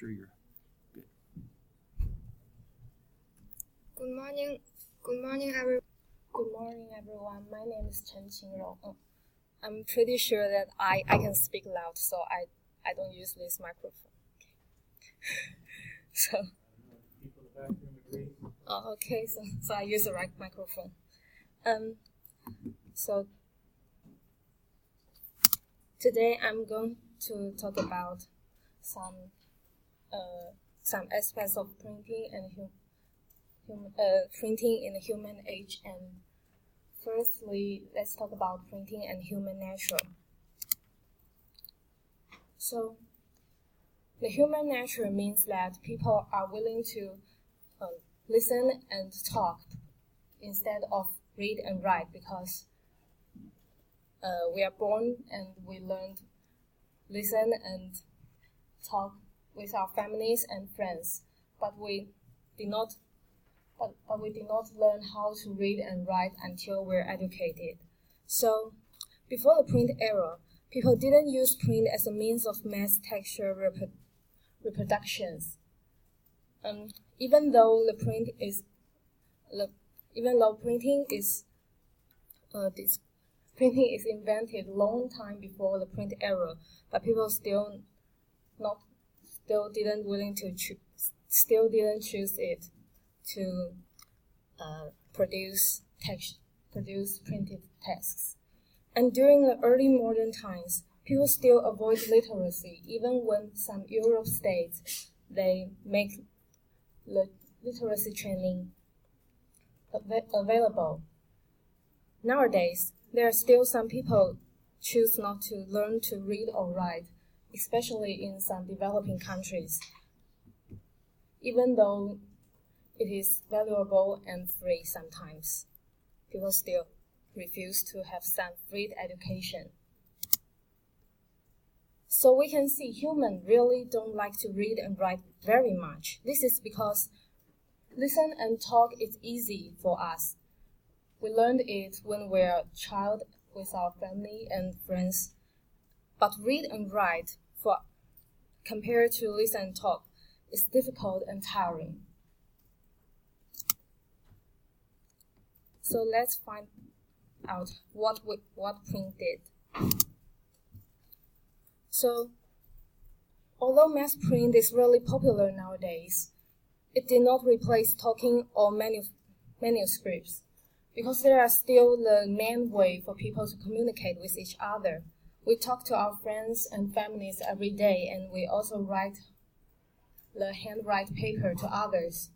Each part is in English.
sure you're good. Good morning, everyone. My name is Chen Qingrong. I'm pretty sure that I can speak loud, so I don't use this microphone. So, people in the back room agree. Okay. So I use the right microphone. So today I'm going to talk about some aspects of printing and printing in the human age. And firstly, let's talk about printing and human nature. So the human nature means that people are willing to listen and talk instead of read and write, because we are born and we learn to listen and talk with our families and friends, but we did not learn how to read and write until we're educated. So before the print era, people didn't use print as a means of mass texture reproductions. Even though printing is invented long time before the print era, but people still didn't choose it to produce printed texts. And during the early modern times, people still avoid literacy, even when some Europe states they make the literacy training available. Nowadays, there are still some people choose not to learn to read or write, especially in some developing countries, even though it is valuable and free sometimes. People still refuse to have some free education. So we can see humans really don't like to read and write very much. This is because listen and talk is easy for us. We learned it when we were a child with our family and friends. But read and write, compared to listen and talk, is difficult and tiring. So let's find out what print did. So, although mass print is really popular nowadays, it did not replace talking or manuscripts, because they are still the main way for people to communicate with each other. We talk to our friends and families every day, and we also write the handwrite paper to others.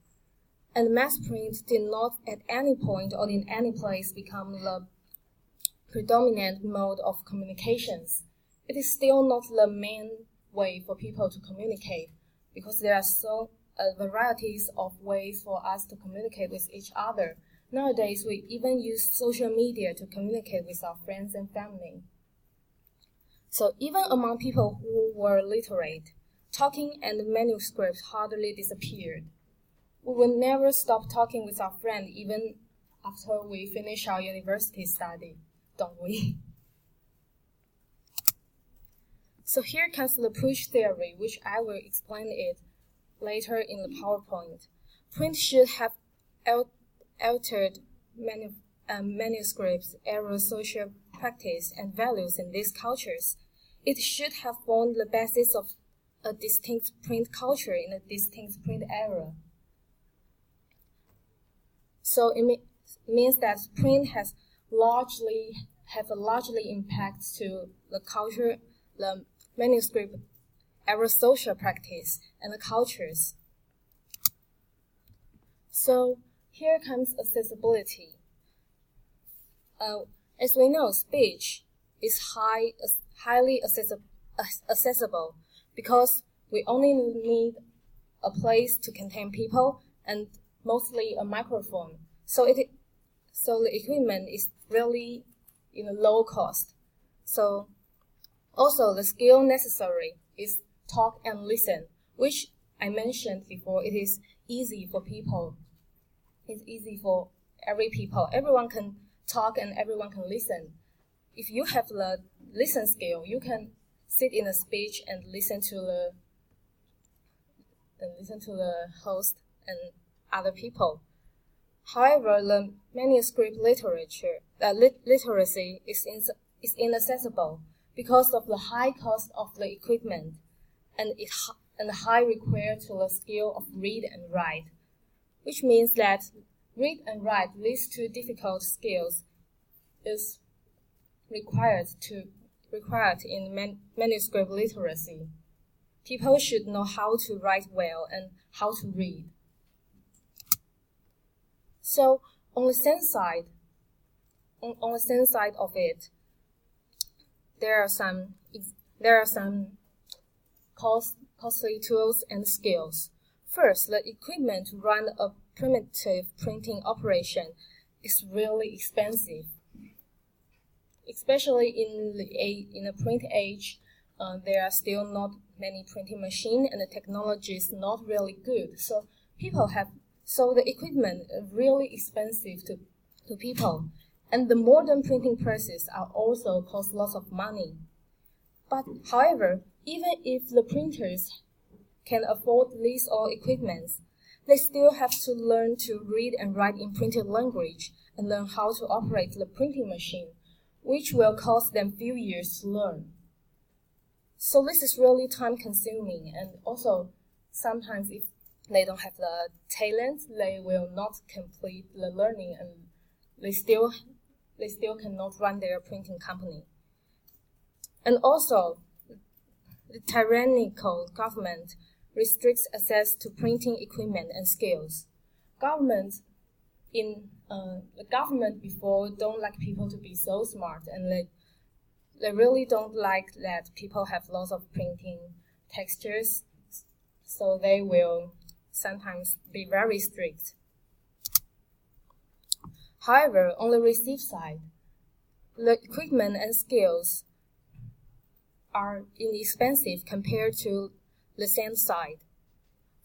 And mass print did not at any point or in any place become the predominant mode of communications. It is still not the main way for people to communicate, because there are so varieties of ways for us to communicate with each other. Nowadays, we even use social media to communicate with our friends and family. So even among people who were literate, talking and manuscripts hardly disappeared. We will never stop talking with our friend even after we finish our university study, don't we? So here comes the push theory, which I will explain it later in the PowerPoint. Print should have altered manuscripts, era, social practice, and values in these cultures. It should have formed the basis of a distinct print culture in a distinct print era. So it means that print has a largely impact to the culture, the manuscript era, social practice, and the cultures. So here comes accessibility. As we know, speech is highly accessible because we only need a place to contain people and mostly a microphone. So the equipment is really low cost. So also the skill necessary is talk and listen, which I mentioned before. It is easy for people. It's easy for every people. Everyone can talk and everyone can listen. If you have the listen skill, you can sit in a speech and listen to listen to the host and other people. However, the manuscript literacy is inaccessible because of the high cost of the equipment and high required to the skill of read and write, which means that read and write, these two difficult skills, is required in manuscript literacy. People should know how to write well and how to read. So on the sense side of it, there are some costly tools and skills. First, the equipment to run a primitive printing operation is really expensive. Especially in the print age, there are still not many printing machines and the technology is not really good. So the equipment is really expensive to people. And the modern printing presses are also cost lots of money. But however, even if the printers can afford these all equipments, they still have to learn to read and write in printed language and learn how to operate the printing machine, which will cost them few years to learn. So this is really time-consuming, and also sometimes if they don't have the talent, they will not complete the learning, and they still cannot run their printing company. And also, the tyrannical government restricts access to printing equipment and skills. The government before don't like people to be so smart, and they really don't like that people have lots of printing textures, so they will sometimes be very strict. However, on the receive side, the equipment and skills are inexpensive compared to the send side.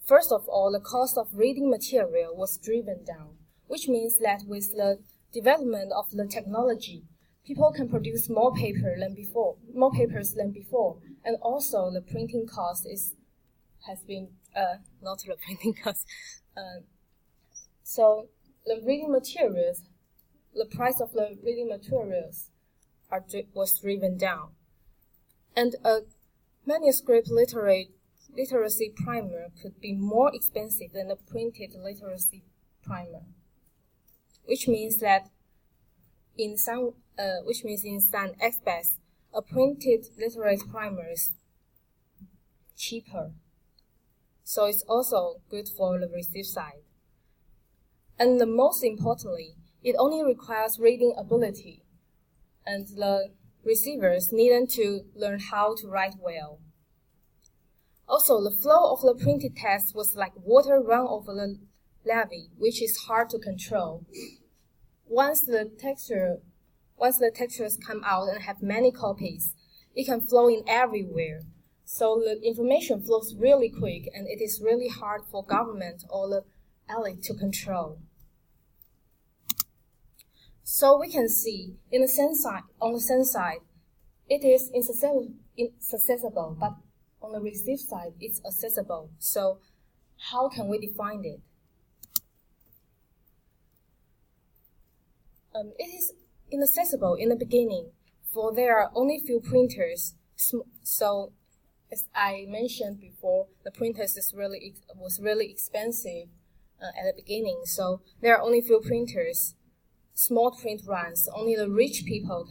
First of all, the cost of reading material was driven down, which means that with the development of the technology, people can produce more papers than before, and also the printing cost has been not the printing cost. So the reading materials, the price of the reading materials was driven down, and a manuscript literacy primer could be more expensive than a printed literacy primer, which means that in some aspects, a printed literacy primer is cheaper. So it's also good for the receive side. And most importantly, it only requires reading ability, and the receivers needed to learn how to write well. Also, the flow of the printed text was like water run over the levee, which is hard to control. Once the textures come out and have many copies, it can flow in everywhere. So the information flows really quick, and it is really hard for government or the elite to control. So we can see on the sense side, it is inaccessible, but on the receive side, it's accessible. So how can we define it? It is inaccessible in the beginning, for there are only few printers. So, as I mentioned before, the printers was really expensive at the beginning. So there are only few printers, small print runs. Only the rich people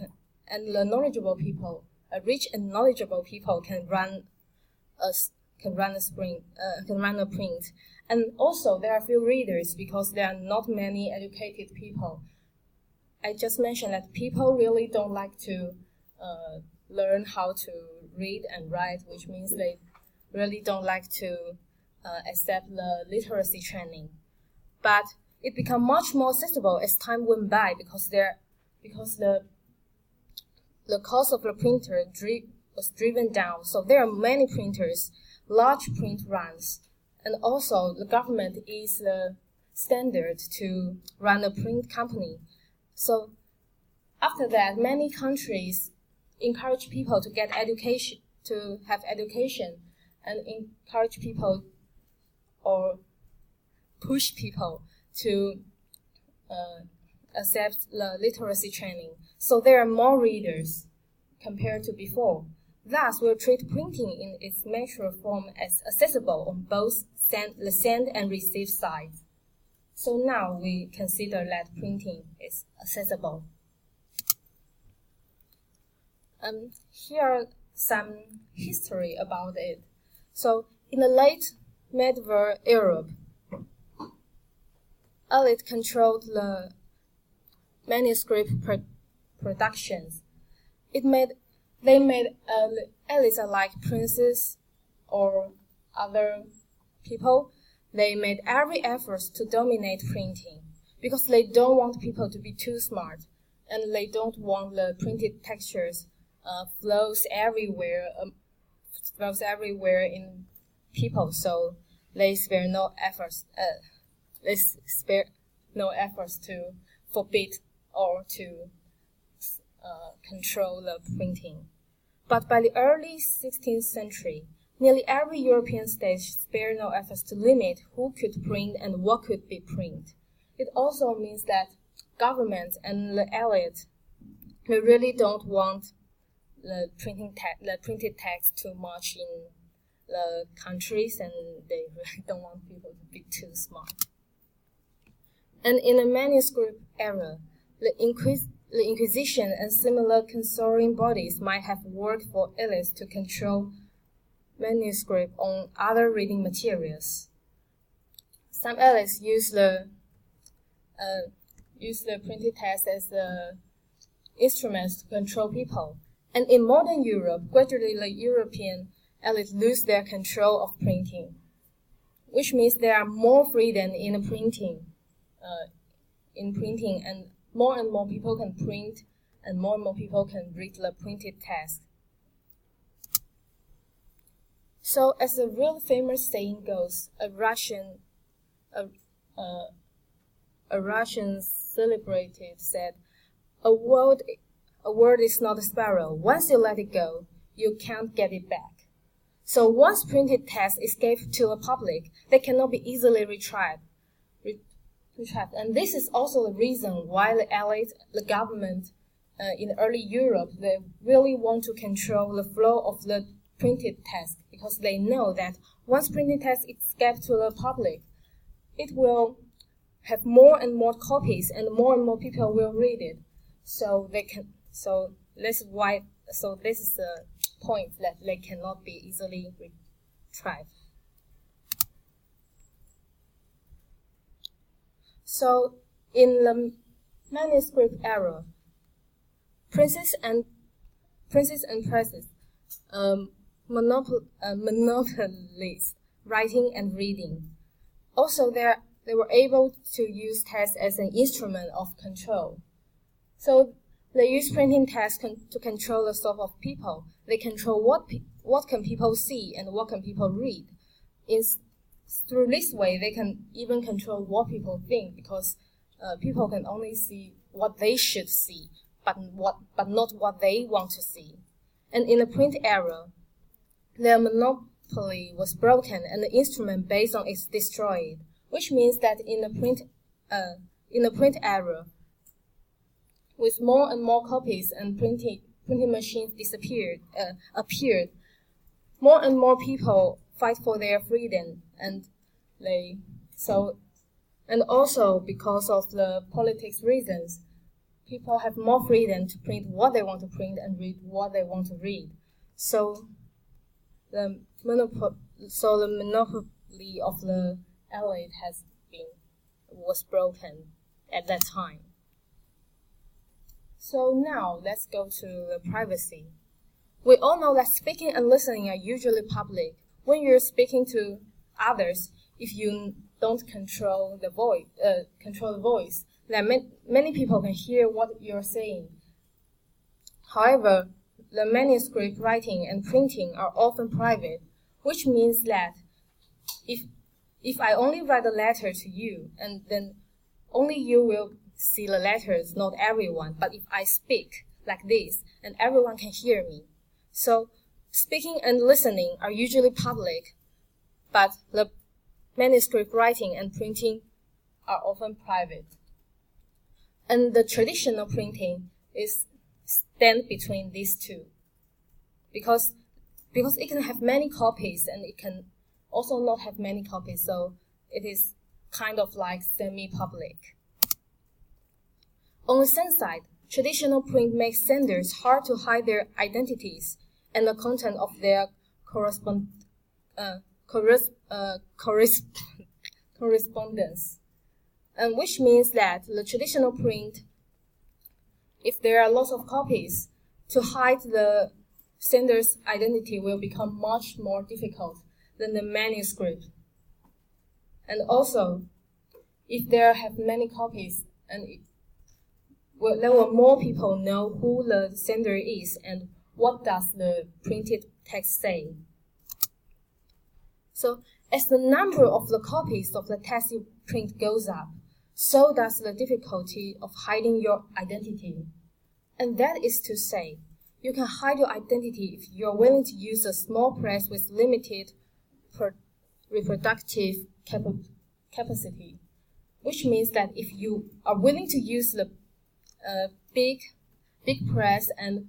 and knowledgeable people can run a print. And also there are few readers because there are not many educated people. I just mentioned that people really don't like to learn how to read and write, which means they really don't like to accept the literacy training. But it became much more accessible as time went by because the cost of the printer was driven down. So there are many printers, large print runs, and also the government is the standard to run a print company. So after that, many countries encourage people to get education, to have education, and encourage people or push people to accept the literacy training. So there are more readers compared to before. Thus, we'll treat printing in its natural form as accessible on both the send and receive sides. So now we consider that printing is accessible. Here are some history about it. So in the late medieval Europe, elite controlled the manuscript productions. They made elites like princes or other people. They made every effort to dominate printing because they don't want people to be too smart, and they don't want the printed textures flows everywhere in people. So they spare no efforts. To forbid or to control the printing. But by the early 16th century, nearly every European state spared no efforts to limit who could print and what could be printed. It also means that government and the elite, they really don't want the printed text too much in the countries, and they really don't want people to be too smart. And in the manuscript era, the Inquisition and similar consulting bodies might have worked for elites to control manuscript on other reading materials. Some elites use the printed text as instruments to control people. And in modern Europe, gradually the European elites lose their control of printing, which means there are more freedom in printing, and more people can print, and more people can read the printed text. So, as a real famous saying goes, a Russian celebrity said, "A word is not a sparrow. Once you let it go, you can't get it back." So once printed text escapes to the public, they cannot be easily retrieved. And this is also the reason why the elite, the government in early Europe, they really want to control the flow of the printed text, because they know that once printed text escapes to the public, it will have more and more copies, and more people will read it. So this is the point that they cannot be easily retrieved. So in the manuscript era, princes and presses monopolized writing and reading. Also, they were able to use text as an instrument of control. So they use printing text to control the thought of people. They control what can people see and what can people read. Through this way, they can even control what people think, because people can only see what they should see, but not what they want to see. And in the print era, their monopoly was broken, and the instrument based on it destroyed, which means that in the print era, with more and more copies and printing machines appeared, more and more people fight for their freedom, and also because of the politics reasons, people have more freedom to print what they want to print and read what they want to read. So the monopoly of the elite was broken at that time. So now let's go to the privacy. We all know that speaking and listening are usually public. When you're speaking to others, if you don't control the voice, then many people can hear what you're saying. However, the manuscript writing and printing are often private, which means that if I only write a letter to you, and then only you will see the letters, not everyone. But if I speak like this, and everyone can hear me. So speaking and listening are usually public, but the manuscript writing and printing are often private. And the traditional printing is stand between these two. Because it can have many copies and it can also not have many copies, so it is kind of like semi-public. On the same side, traditional print makes senders hard to hide their identities and the content of their correspondence, and which means that the traditional print, if there are lots of copies, to hide the sender's identity will become much more difficult than the manuscript. And also, if there have many copies, and there will more people know who the sender is and what does the printed text say. So, as the number of the copies of the text you print goes up, so does the difficulty of hiding your identity. And that is to say, you can hide your identity if you're willing to use a small press with limited reproductive capacity, which means that if you are willing to use the big press and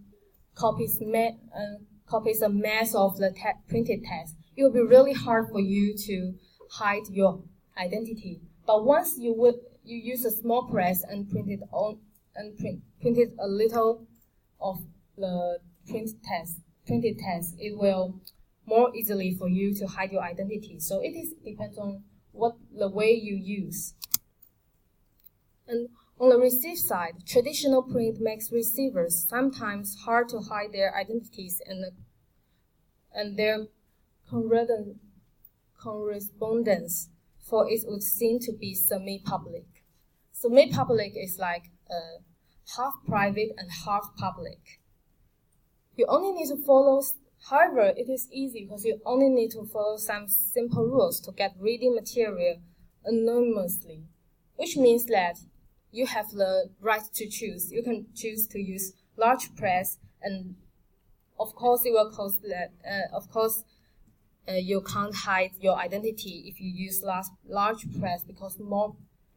copies a mass of the printed text, it will be really hard for you to hide your identity. But once you use a small press and printed a little of the printed text, it will more easily for you to hide your identity. So it depends on what the way you use. And on the receive side, traditional print makes receivers sometimes hard to hide their identities and their correspondence, for it would seem to be semi-public. Semi-public is like half private and half public. You only need to follow, however, it is easy because you only need to follow some simple rules to get reading material anonymously, which means that you have the right to choose. You can choose to use large press, and of course it will cost that. You can't hide your identity if you use large press because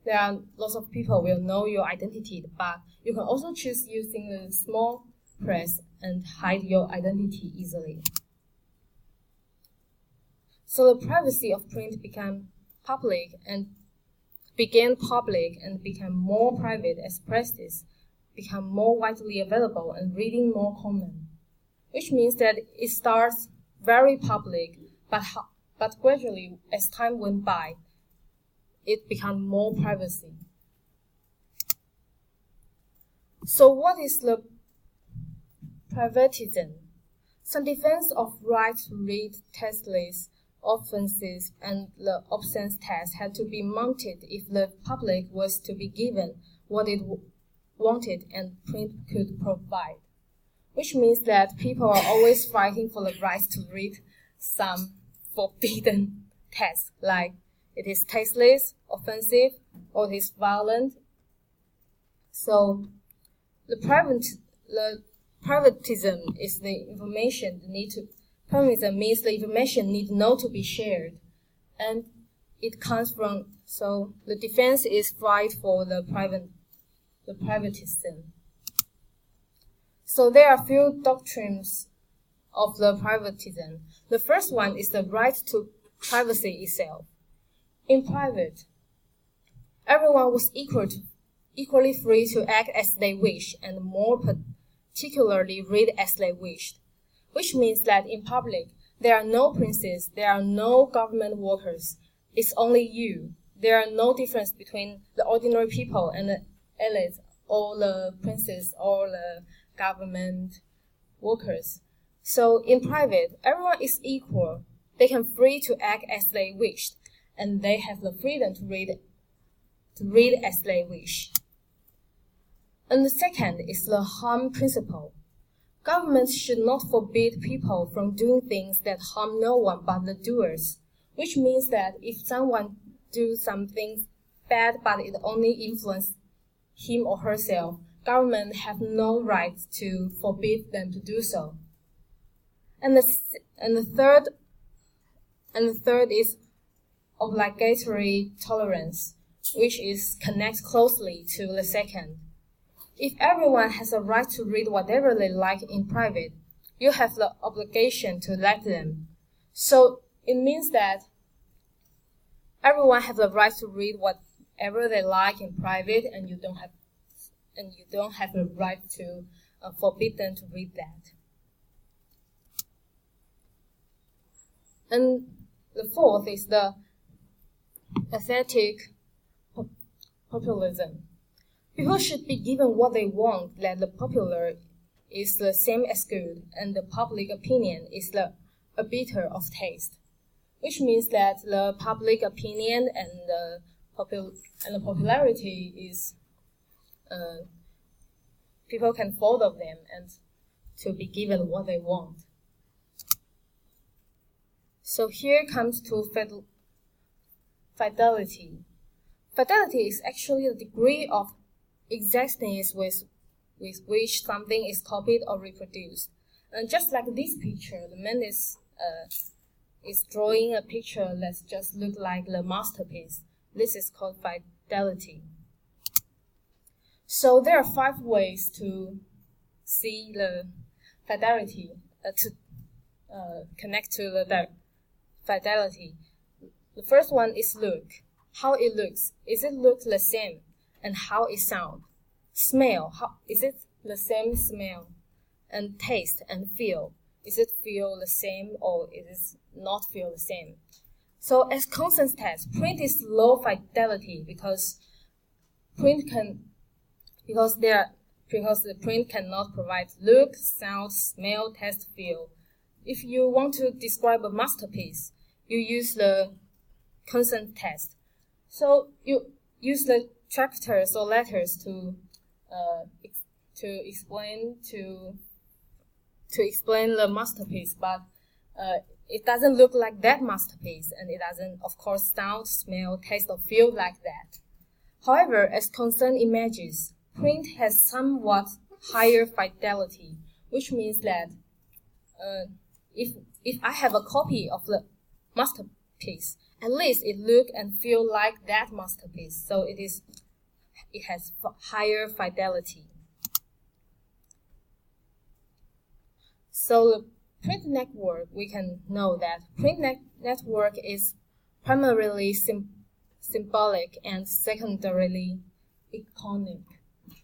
there are lots of people will know your identity. But you can also choose using a small press and hide your identity easily. So the privacy of print began public and became more private as presses become more widely available and reading more common, which means that it starts very public, but gradually as time went by, it became more privacy. So what is the privatism? Some defense of right to read text lists, offenses, and the obscene text had to be mounted if the public was to be given what it wanted and print could provide, which means that people are always fighting for the right to read some forbidden text, like it is tasteless, offensive, or it is violent. So the privatism is the information Privatism means the information need not to be shared, and it comes from, so the defense is fight for the privatism. So there are a few doctrines of the privatism. The first one is the right to privacy itself. In private, everyone was equally free to act as they wish and more particularly read as they wished, which means that in public, there are no princes, there are no government workers. It's only you. There are no difference between the ordinary people and the elites, or the princes, or the government workers. So in private, everyone is equal. They can free to act as they wished, and they have the freedom to read as they wish. And the second is the harm principle. Governments should not forbid people from doing things that harm no one but the doers, which means that if someone do some things bad but it only influences him or herself, government have no right to forbid them to do so. And the third is obligatory tolerance, which is connect closely to the second. If everyone has a right to read whatever they like in private, you have the obligation to let them. So it means that everyone has the right to read whatever they like in private, and you don't have the right to forbid them to read that. And the fourth is the aesthetic populism. People should be given what they want, that the popular is the same as good, and the public opinion is the arbiter of taste, which means that the public opinion and the popularity is people can follow them and to be given what they want. So here comes to fidelity. Fidelity is actually the degree of exactness with which something is copied or reproduced. And just like this picture, the man is drawing a picture that just looks like the masterpiece. This is called fidelity. So there are 5 ways to see the fidelity, to connect to the fidelity. The first one is look. How it looks. Is it look the same? And how it sound? Smell. How is it the same smell? And taste and feel. Is it feel the same or is it not feel the same? So as constant test, print is low fidelity because the print cannot provide look, sound, smell, taste, feel. If you want to describe a masterpiece, you use the constant test. So you use the chapters or letters to explain the masterpiece, but it doesn't look like that masterpiece, and it doesn't, of course, sound, smell, taste, or feel like that. However, as constant images, print has somewhat higher fidelity, which means that if I have a copy of the masterpiece, at least it look and feel like that masterpiece. So it has higher fidelity. So the print network, we can know that print network is primarily symbolic and secondarily iconic,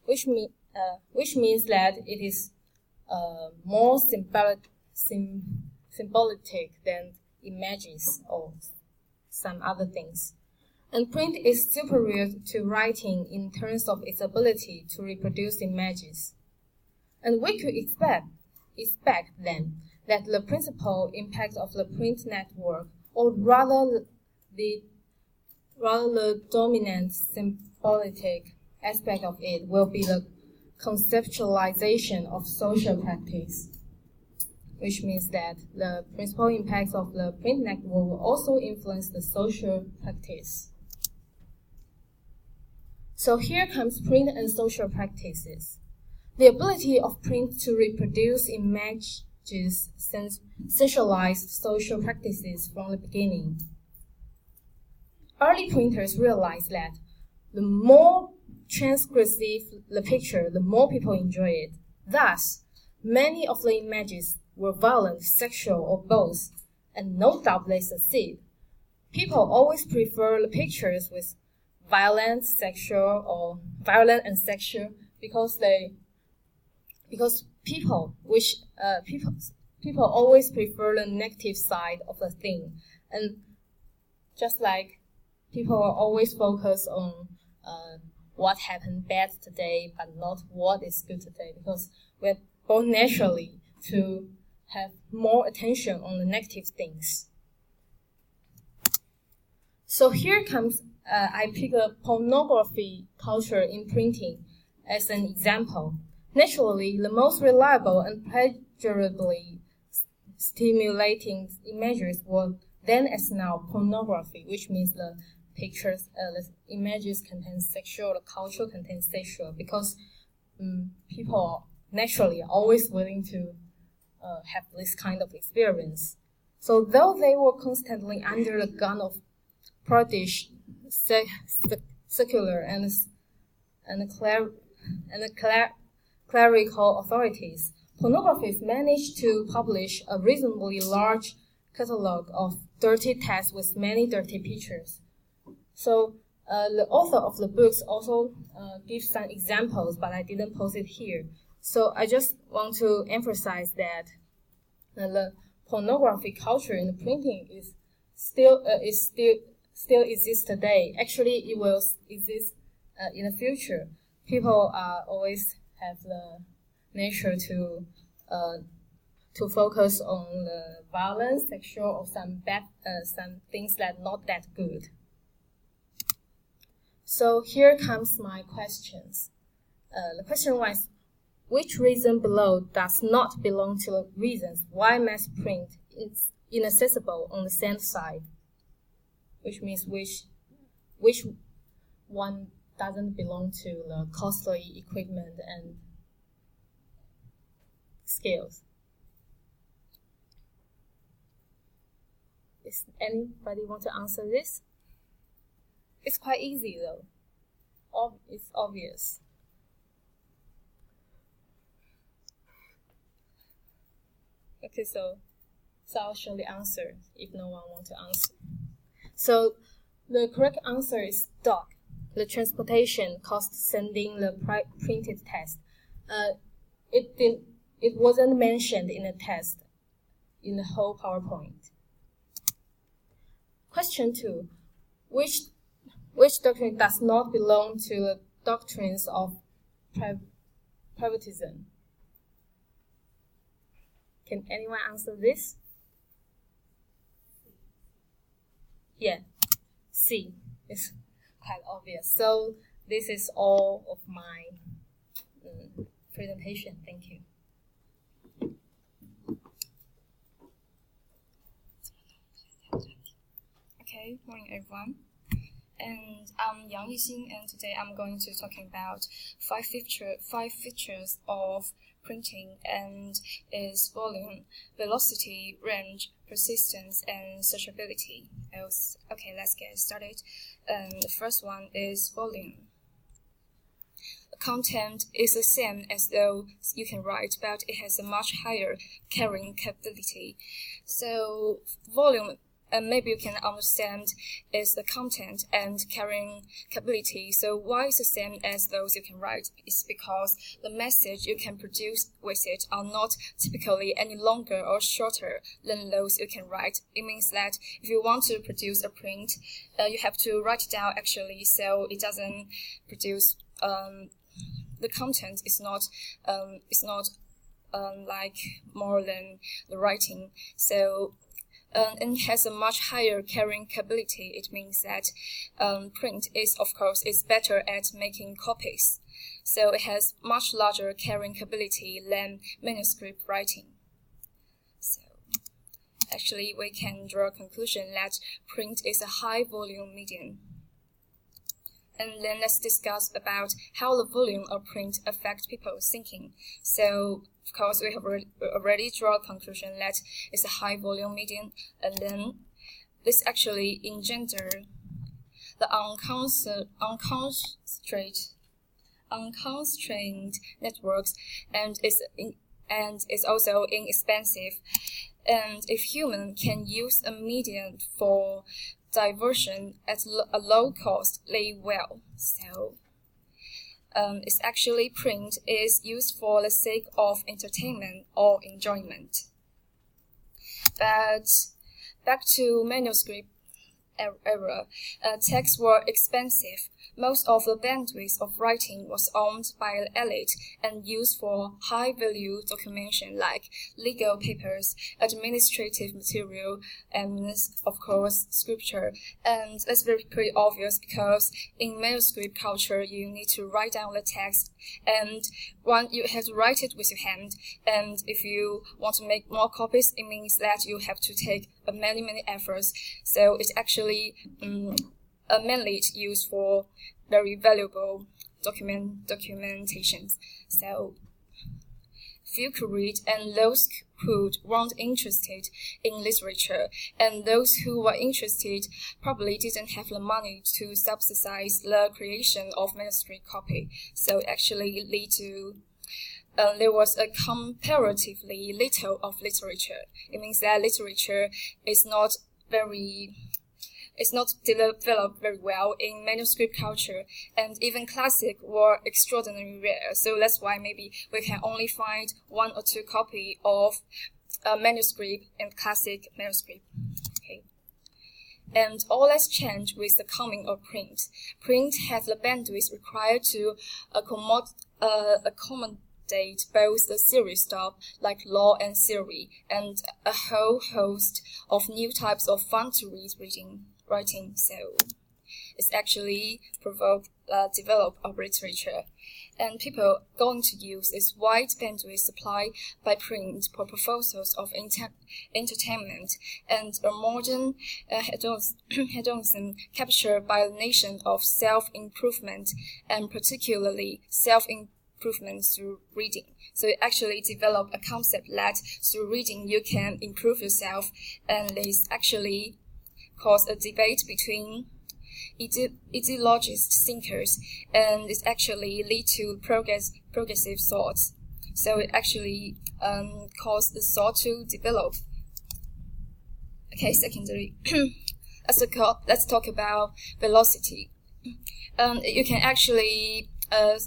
which means that it is more symbolic than images or some other things. And print is superior to writing in terms of its ability to reproduce images. And we could expect then that the principal impact of the print network, or rather the dominant symbolic aspect of it, will be the conceptualization of social practice, which means that the principal impacts of the print network will also influence the social practice. So here comes print and social practices. The ability of print to reproduce images centralized social practices from the beginning. Early printers realized that the more transgressive the picture, the more people enjoy it. Thus, many of the images were violent, sexual, or both, and no doubt they succeed. People always prefer the pictures with violent and sexual because people always prefer the negative side of the thing, and just like people are always focused on what happened bad today, but not what is good today, because we're both naturally to have more attention on the negative things. So here comes, I pick a pornography culture in printing as an example. Naturally, the most reliable and pleasurably stimulating images were then as now pornography, which means the pictures, the images contain sexual, the culture contains sexual, because people naturally are always willing to have this kind of experience. So though they were constantly under the gun of Kurdish, secular, and clerical authorities, pornographers managed to publish a reasonably large catalog of dirty texts with many dirty pictures. So the author of the books also gives some examples, but I didn't post it here. So I just want to emphasize that the pornography culture in the printing is still exists today. Actually, it will exist in the future. People always have the nature to focus on the violence, sexual, or some things that not that good. So here comes my questions. The question was, which reason below does not belong to the reasons why mass print is inaccessible on the sand side? Which means which one doesn't belong to the costly equipment and skills? Does anybody want to answer this? It's quite easy though. It's obvious. Okay, so I'll show the answer if no one wants to answer. So the correct answer is dock. The transportation cost sending the printed text. It wasn't mentioned in the text in the whole PowerPoint. Question 2. Which doctrine does not belong to the doctrines of privatism? Can anyone answer this? Yeah, C. It's quite obvious. So this is all of my presentation. Thank you. Okay, morning everyone. And I'm Yang Yixing, and today I'm going to talking about five features of printing, and its volume, velocity, range, persistence, and searchability. Okay, let's get started. The first one is volume. The content is the same as though you can write, but it has a much higher carrying capability. So volume, and maybe you can understand, is the content and carrying capability. So why is the same as those you can write? It's because the message you can produce with it are not typically any longer or shorter than those you can write. It means that if you want to produce a print, you have to write it down actually, so it doesn't produce the content is not like more than the writing. So and has a much higher carrying capability. It means that print is better at making copies. So it has much larger carrying capability than manuscript writing. So actually we can draw a conclusion that print is a high volume medium. And then let's discuss about how the volume of print affects people's thinking. So, of course, we have already drawn a conclusion that it's a high volume medium, and then this actually engender the unconstrained networks, and is also inexpensive. And if human can use a medium for diversion at a low cost, they will. So it's actually print is used for the sake of entertainment or enjoyment. But back to manuscript era, texts were expensive. Most of the bandwidth of writing was owned by the elite and used for high-value documentation like legal papers, administrative material, and, of course, scripture. And that's pretty obvious because in manuscript culture, you need to write down the text, and you have to write it with your hand. And if you want to make more copies, it means that you have to take many efforts. So it's actually mainly used for very valuable documentations. So few could read, and those who weren't interested in literature, and those who were interested probably didn't have the money to subsidize the creation of manuscript copy. So actually lead to there was a comparatively little of literature. It means that literature is not developed very well in manuscript culture, and even classic were extraordinarily rare. So that's why maybe we can only find 1 or 2 copy of a manuscript and classic manuscript. Okay. And all has changed with the coming of print. Print has the bandwidth required to accommodate both the serious stuff like law and theory, and a whole host of new types of fun to read writing. So it's actually develop of literature, and people going to use this wide bandwidth supplied by print for purposes of entertainment, and a modern hedonism captured by the nation of self-improvement, and particularly self-improvement through reading. So it actually developed a concept that through reading you can improve yourself, and this actually caused a debate between ideologist thinkers, and it actually lead to progressive thoughts. So it actually caused the thought to develop. Okay, secondary. Let's talk about velocity. You can actually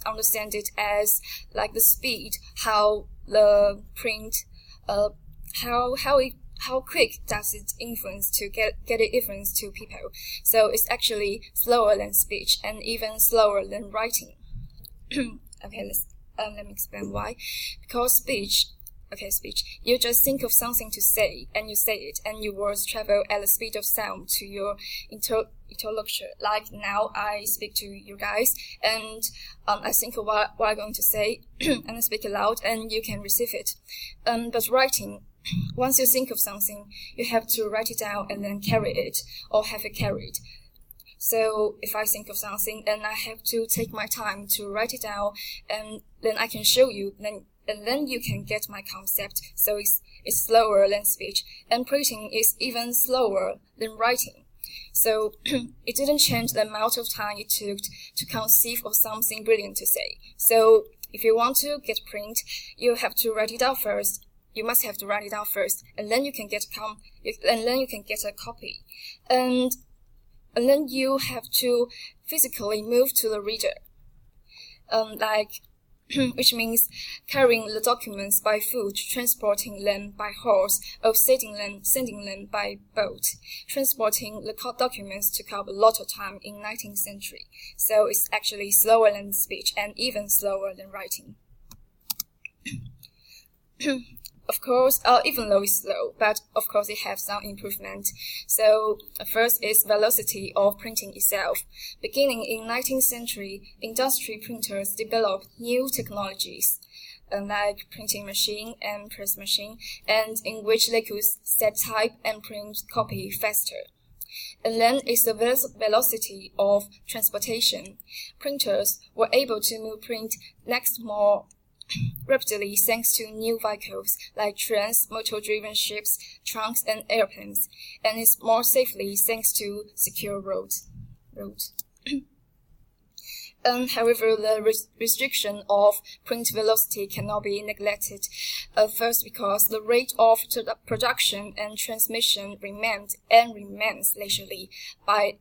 understand it as like the speed, how the print, how quick does it influence to get it influence to people. So it's actually slower than speech and even slower than writing. Okay, let me explain why. Because speech, you just think of something to say, and you say it, and your words travel at the speed of sound to your interlocutor. Like now, I speak to you guys, and I think of what I'm going to say, and I speak aloud, and you can receive it. But writing, once you think of something, you have to write it down and then carry it, or have it carried. So if I think of something, then I have to take my time to write it down, and then I can show you, and then you can get my concept. So it's slower than speech, and printing is even slower than writing. So it didn't change the amount of time it took to conceive of something brilliant to say. So if you want to get print, you have to write it out first. You must have to write it out first, and then you can get a copy, and then you have to physically move to the reader, which means carrying the documents by foot, transporting them by horse, or sending them by boat. Transporting the documents took up a lot of time in 19th century, so it's actually slower than speech and even slower than writing. Of course, even though it's slow, but of course it has some improvement. So first is velocity of printing itself. Beginning in 19th century, industry printers developed new technologies, like printing machine and press machine, and in which they could set type and print copy faster. And then is the velocity of transportation. Printers were able to move print next more rapidly thanks to new vehicles like trains, motor-driven ships, trunks, and airplanes, and it's more safely thanks to secure roads. However, the restriction of print velocity cannot be neglected. First, because the rate of production and transmission remains leisurely by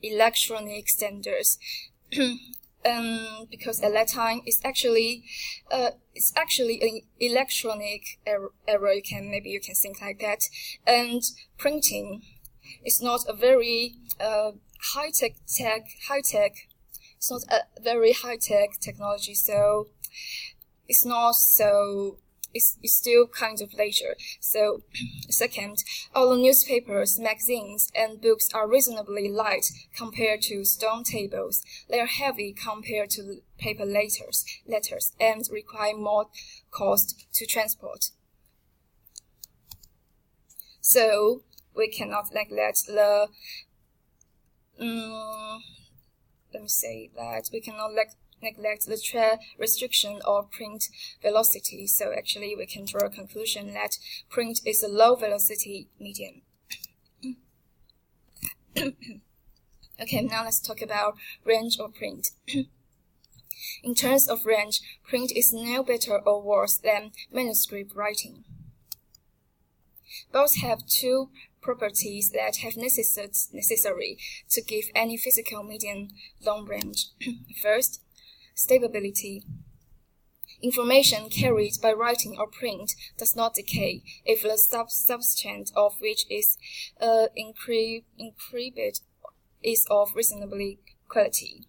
electronic standards. Because at that time it's actually an electronic error. Maybe you can think like that. And printing is not a very high tech. It's not a very high tech technology, so it's not so. It's still kind of leisure. So, second, all the newspapers, magazines, and books are reasonably light compared to stone tables. They are heavy compared to paper letters, and require more cost to transport. So, we cannot neglect the. Let me say that we cannot neglect the restriction of print velocity. So actually we can draw a conclusion that print is a low velocity medium. Okay, now let's talk about range of print. In terms of range, print is no better or worse than manuscript writing. Both have two properties that have necessary to give any physical medium long range. First, stability. Information carried by writing or print does not decay if the substance of which is encrypted is of reasonably quality.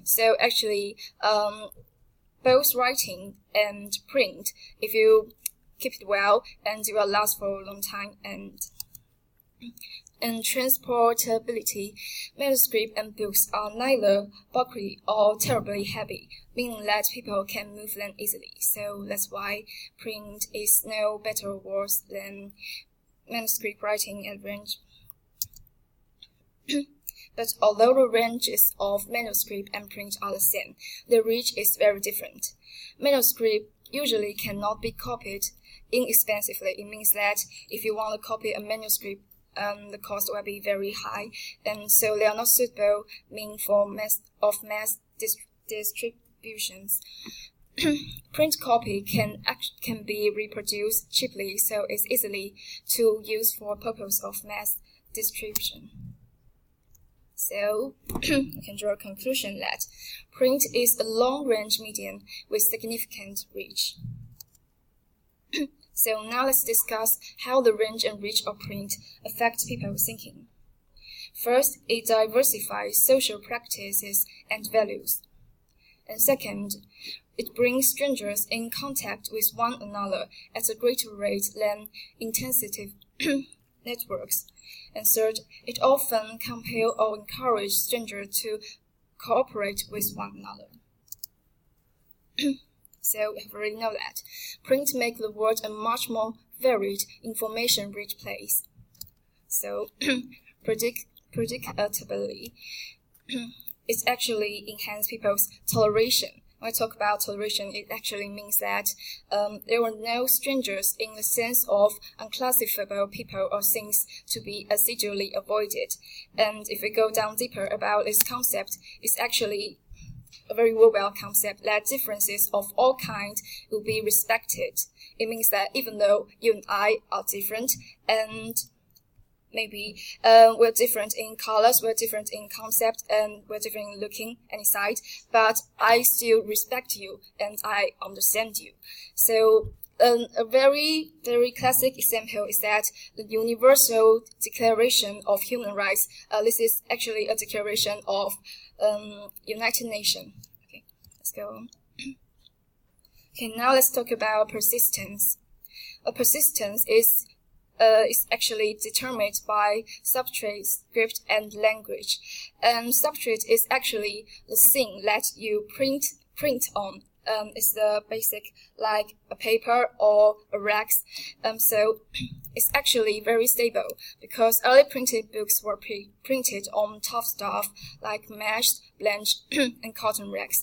So actually, both writing and print, if you keep it well, and it will last for a long time. And transportability, manuscript and books are neither bulky or terribly heavy, meaning that people can move them easily. So that's why print is no better or worse than manuscript writing at range. But although the ranges of manuscript and print are the same, the reach is very different. Manuscript usually cannot be copied inexpensively. It means that if you want to copy a manuscript, the cost will be very high, and so they are not suitable for mass distributions. Print copy can be reproduced cheaply, so it's easily to use for purpose of mass distribution. So you can draw a conclusion that print is a long-range medium with significant reach. So now let's discuss how the range and reach of print affect people's thinking. First, it diversifies social practices and values. And second, it brings strangers in contact with one another at a greater rate than intensive networks. And third, it often compels or encourages strangers to cooperate with one another. So we already know that print makes the world a much more varied, information-rich place. So predictably, it actually enhances people's toleration. When I talk about toleration, it actually means that there were no strangers in the sense of unclassifiable people or things to be assiduously avoided. And if we go down deeper about this concept, it's actually a very well concept that differences of all kinds will be respected. It means that even though you and I are different, and maybe we're different in colors, we're different in concept, and we're different in looking any side, but I still respect you and I understand you. So a very, very classic example is that the Universal Declaration of Human Rights. This is actually a declaration of United Nations. Okay, let's go on. Okay, now let's talk about persistence. Persistence is actually determined by substrate, script, and language. And substrate is actually the thing that you print on. It's the basic like a paper or a wax. So it's actually very stable because early printed books were printed on tough stuff like mesh, blanch, and cotton wax.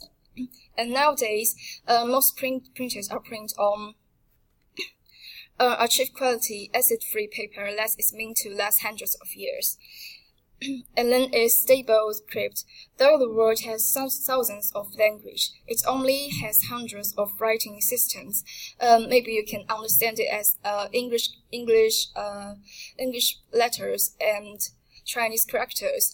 And nowadays, most printers are printed on a cheap quality acid-free paper that is meant to last hundreds of years. And then it's stable script. Though the world has thousands of language, it only has hundreds of writing systems. Maybe you can understand it as English letters and Chinese characters.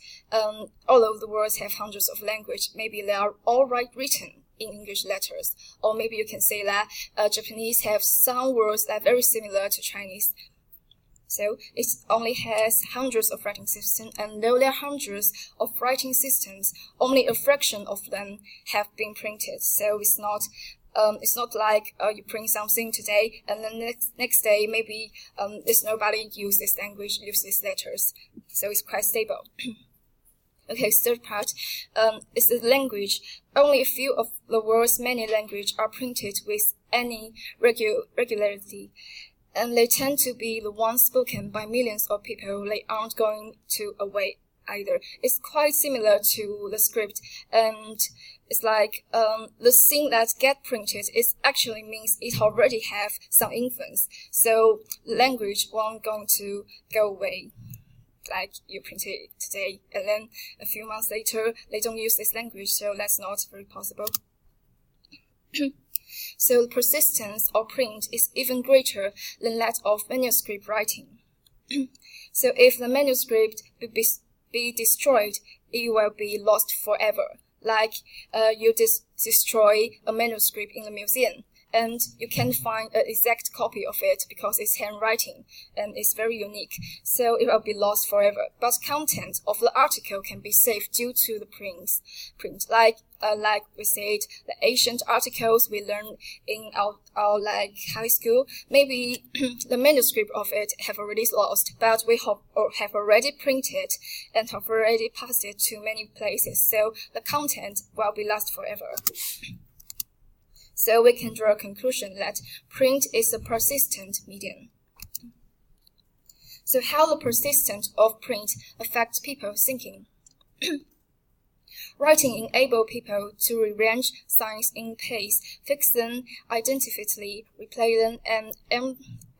Although the words have hundreds of language, maybe they are all written in English letters. Or maybe you can say that Japanese have some words that are very similar to Chinese. So it only has hundreds of writing systems, and though there are hundreds of writing systems, only a fraction of them have been printed. So it's not like you print something today and then next day maybe there's nobody use this language, use these letters. So it's quite stable. Okay, third part is the language. Only a few of the world's many languages are printed with any regularity. And they tend to be the ones spoken by millions of people. They aren't going to away either. It's quite similar to the script, and it's like the thing that get printed is actually means it already have some influence. So language won't going to go away. Like you print it today, and then a few months later they don't use this language, so that's not very possible. So the persistence of print is even greater than that of manuscript writing. So if the manuscript be destroyed, it will be lost forever. Like you destroy a manuscript in a museum, and you can't find an exact copy of it because it's handwriting and it's very unique, so it will be lost forever. But content of the article can be saved due to the print. Like we said, the ancient articles we learned in our like high school, maybe the manuscript of it have already lost, but we have already printed and have already passed it to many places, so the content will be lost forever. So we can draw a conclusion that print is a persistent medium. So how the persistence of print affects people's thinking? Writing enables people to rearrange signs in pace, fix them identifiably, replay them, and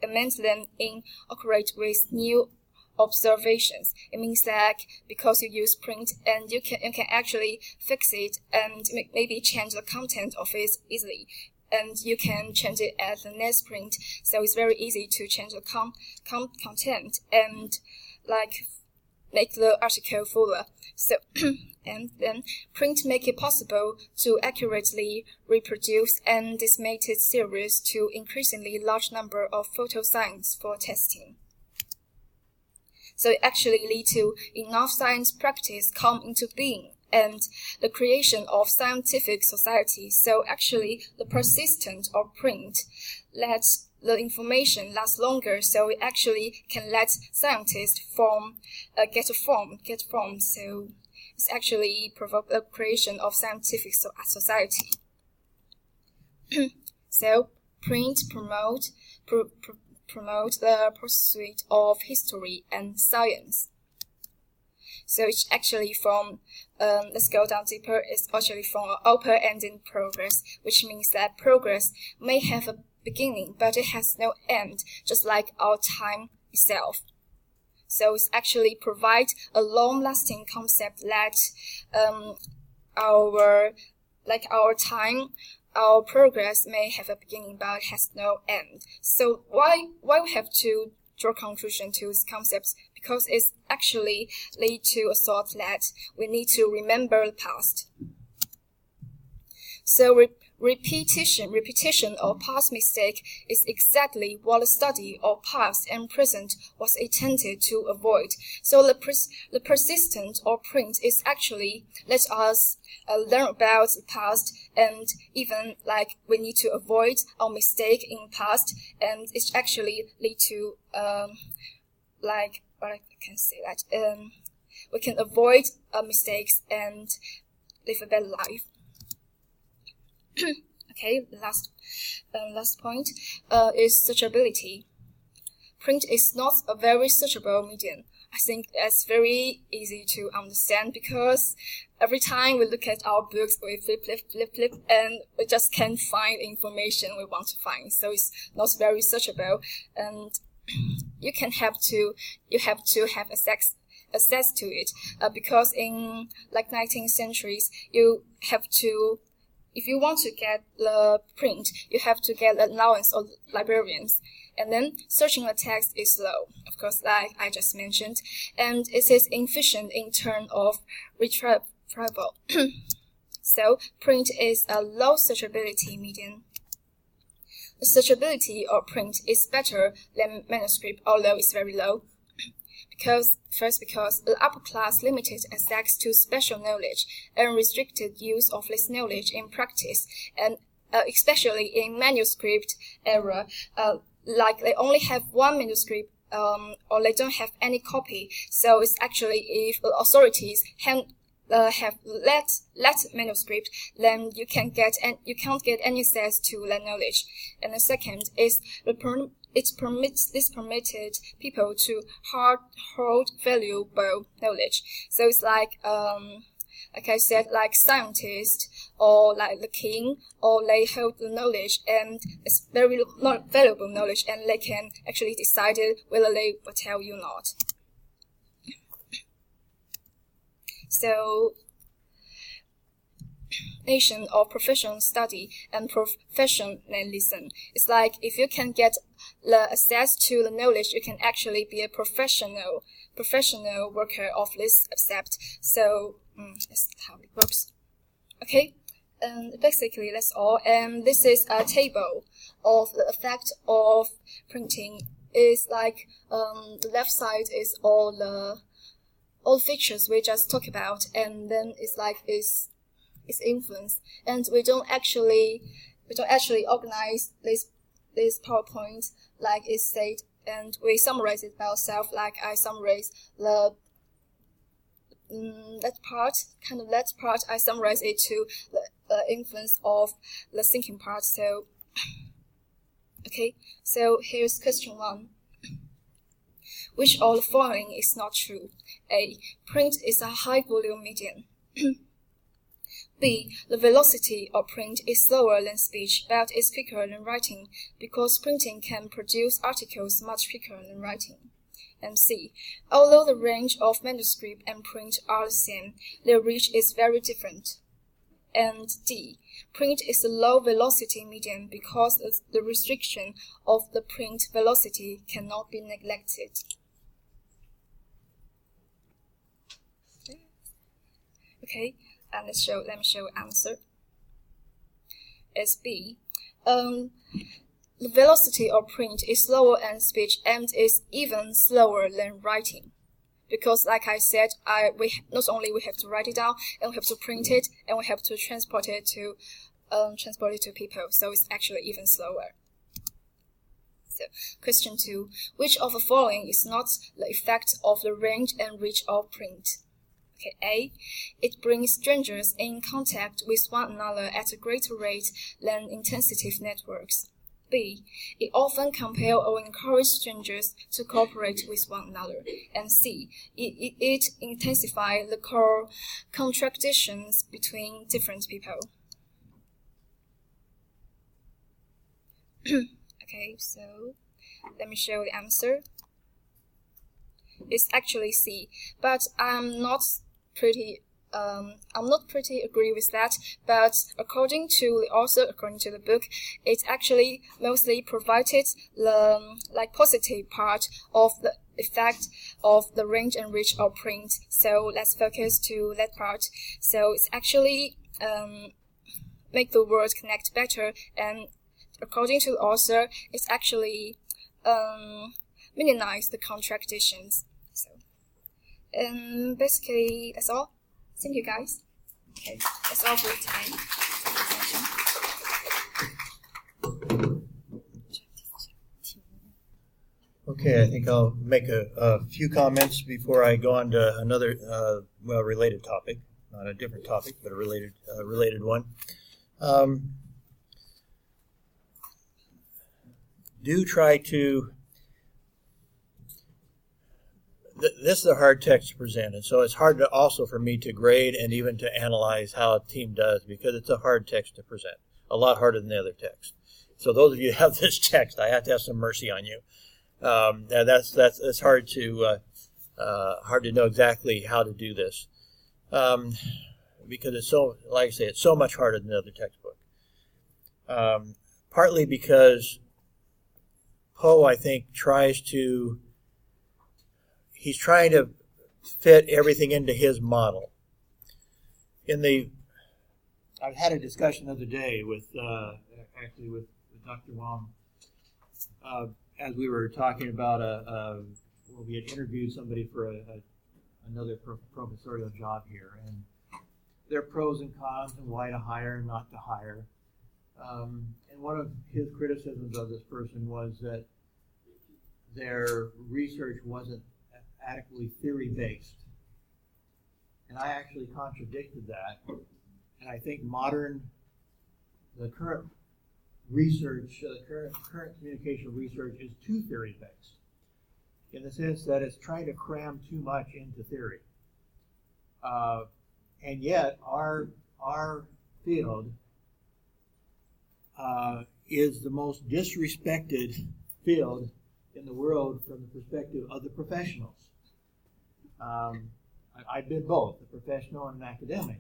amend them in accordance with new observations. It means that because you use print, and you can actually fix it and maybe change the content of it easily, and you can change it at the next print. So it's very easy to change the content and like make the article fuller. So and then print make it possible to accurately reproduce and disseminated series to increasingly large number of photo signs for testing. So it actually lead to enough science practice come into being and the creation of scientific society. So actually the persistence of print lets the information last longer, so it actually can let scientists get form. So it's actually provoke the creation of scientific society. So print promote the pursuit of history and science. So it's actually from, let's go down deeper, it's actually from an open-ended progress, which means that progress may have a beginning, but it has no end, just like our time itself. So it actually provides a long-lasting concept that our progress may have a beginning, but has no end. So why we have to draw conclusion to these concepts? Because it's actually lead to a thought that we need to remember the past. So repetition of past mistake is exactly what the study of past and present was intended to avoid. So the persistence of print is actually let us learn about the past, and even like we need to avoid our mistake in past, and it's actually lead to like what I can say that we can avoid mistakes and live a better life. Okay, last point is searchability. Print is not a very searchable medium. I think that's very easy to understand because every time we look at our books, we flip, and we just can't find information we want to find. So it's not very searchable, and you have to have access to it because in like 19th centuries, you have to. If you want to get the print, you have to get an allowance of librarians. And then searching the text is slow, of course, like I just mentioned, and it is inefficient in terms of retrieval. So print is a low searchability medium. The searchability of print is better than manuscript, although it's very low. Because the upper class limited access to special knowledge and restricted use of this knowledge in practice, and especially in manuscript era, like they only have one manuscript or they don't have any copy. So it's actually if the authorities have let manuscript, then you can't get any access to that knowledge. And the second is this permitted people to hold valuable knowledge. So it's like like I said, like scientists or like the king, or they hold the knowledge, and it's very not valuable knowledge, and they can actually decide whether they will tell you or not. So, nation of professional study and professionalism. It's like if you can get the access to the knowledge, you can actually be a professional worker of this subject. So that's how it works. Okay, and basically that's all. And this is a table of the effect of printing. Is like the left side is all the features we just talked about, and then it's like its influence. And we don't actually organize this PowerPoint like it said, and we summarize it by ourselves. Like I summarize the that part, I summarize it to the influence of the thinking part. So, okay, so here's question 1. Which of the following is not true? A. Print is a high volume medium. B. The velocity of print is slower than speech, but is quicker than writing, because printing can produce articles much quicker than writing. And C. Although the range of manuscript and print are the same, their reach is very different. And D. Print is a low velocity medium because the restriction of the print velocity cannot be neglected. Okay, and let me show answer. It's B. The velocity of print is slower than speech and is even slower than writing. Because like I said, not only we have to write it down, and we have to print it, and we have to transport it to people. So it's actually even slower. So question 2. Which of the following is not the effect of the range and reach of print? Okay, A. It brings strangers in contact with one another at a greater rate than intensive networks. B. It often compels or encourages strangers to cooperate with one another. And C. It intensifies the contradictions between different people. Okay, so let me show the answer. It's actually C, but I'm not pretty agree with that, but according to the author, according to the book, it actually mostly provided the positive part of the effect of the range and reach of print. So let's focus to that part. So it's actually make the words connect better, and according to the author, it's actually minimize the contradictions. So basically that's all. Thank you, guys. Okay, that's all for today. Okay, I think I'll make a few comments before I go on to another related topic, not a different topic, but a related one. Do try to. This is a hard text to present, and so it's hard also for me to grade and even to analyze how a team does, because it's a hard text to present, a lot harder than the other text. So those of you who have this text, I have to have some mercy on you. That's hard to know exactly how to do this, because it's so, like I say, it's so much harder than the other textbook. Partly because Poe, I think, he's trying to fit everything into his model. I had a discussion the other day with Dr. Wong, as we were talking about we had interviewed somebody for another professorial job here, and there are pros and cons and why to hire and not to hire. And one of his criticisms of this person was that their research wasn't adequately theory-based. And I actually contradicted that. And I think the current research, current communication research is too theory-based, in the sense that it's trying to cram too much into theory. and yet our field is the most disrespected field in the world from the perspective of the professionals. I've been both, a professional and an academic,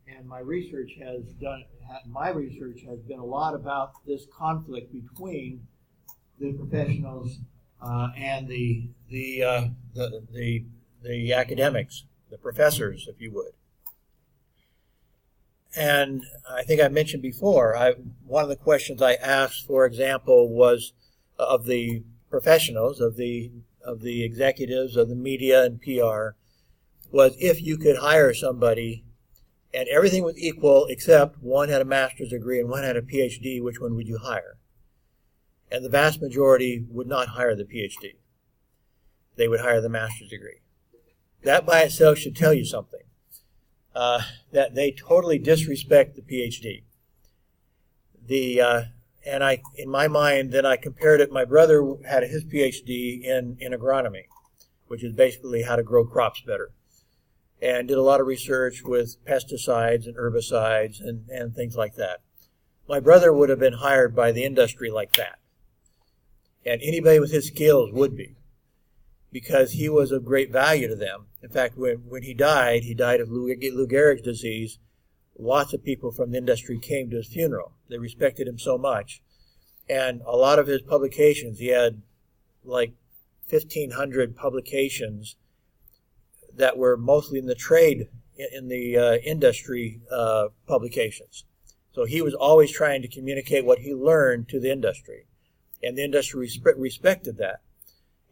and my research has been a lot about this conflict between the professionals and the academics, the professors, if you would. And I think I mentioned before, one of the questions I asked, for example, was of the professionals, of the executives, of the media and PR, was if you could hire somebody and everything was equal except one had a master's degree and one had a PhD, which one would you hire? And the vast majority would not hire the PhD. They would hire the master's degree. That by itself should tell you something. That they totally disrespect the PhD. In my mind, then I compared it. My brother had his PhD in agronomy, which is basically how to grow crops better, and did a lot of research with pesticides and herbicides and things like that. My brother would have been hired by the industry like that, and anybody with his skills would be, because he was of great value to them. In fact, when he died of Lou Gehrig's disease. Lots of people from the industry came to his funeral. They respected him so much. And a lot of his publications, he had like 1,500 publications that were mostly in the trade, in the industry publications. So he was always trying to communicate what he learned to the industry. And the industry respected that.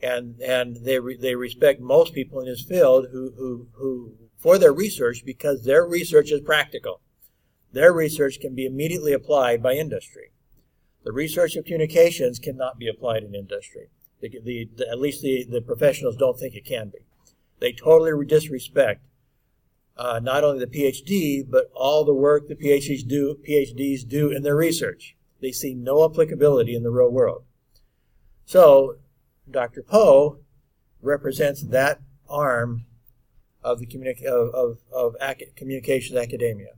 And they respect most people in his field who for their research, because their research is practical. Their research can be immediately applied by industry. The research of communications cannot be applied in industry. At least the professionals don't think it can be. They totally disrespect not only the PhD, but all the work the PhDs do in their research. They see no applicability in the real world. So Dr. Poe represents that arm of the communications academia.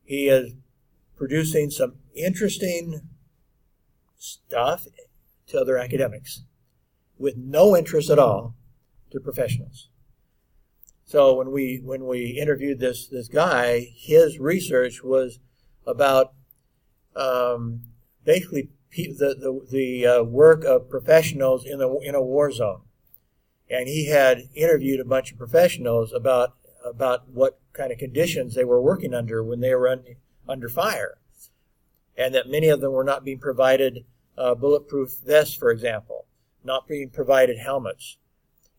He is producing some interesting stuff to other academics with no interest at all to professionals. So when we interviewed this guy, his research was about basically the work of professionals in a war zone. And he had interviewed a bunch of professionals about what kind of conditions they were working under when they were under fire. And that many of them were not being provided bulletproof vests, for example, not being provided helmets.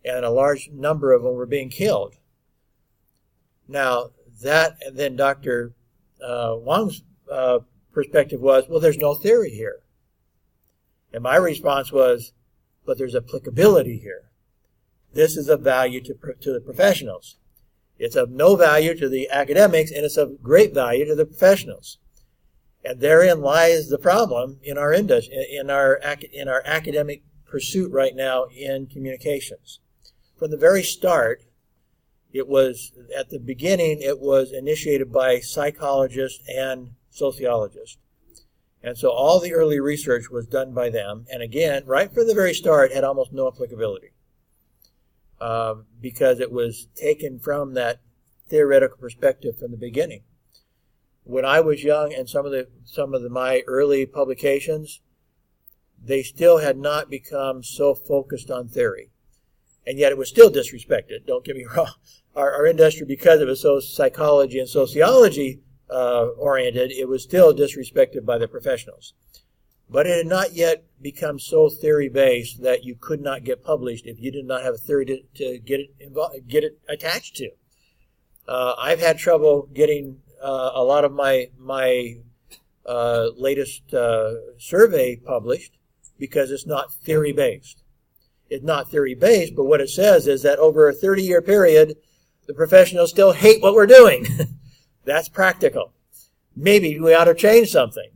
And a large number of them were being killed. Now, and then Dr. Wang's perspective was, well, there's no theory here. And my response was, but there's applicability here. This is of value to the professionals. It's of no value to the academics, and it's of great value to the professionals. And therein lies the problem in our industry, in our academic pursuit right now in communications. From the very start, it was initiated by psychologists and sociologists. And so all the early research was done by them. And again, right from the very start, had almost no applicability. Because it was taken from that theoretical perspective from the beginning. When I was young, and some of my early publications, they still had not become so focused on theory, and yet it was still disrespected. Don't get me wrong. Our industry, because it was so psychology and sociology oriented, it was still disrespected by the professionals. But it had not yet become so theory-based that you could not get published if you did not have a theory to get it attached to. I've had trouble getting a lot of my latest survey published because it's not theory-based. It's not theory-based, but what it says is that over a 30-year period, the professionals still hate what we're doing. That's practical. Maybe we ought to change something.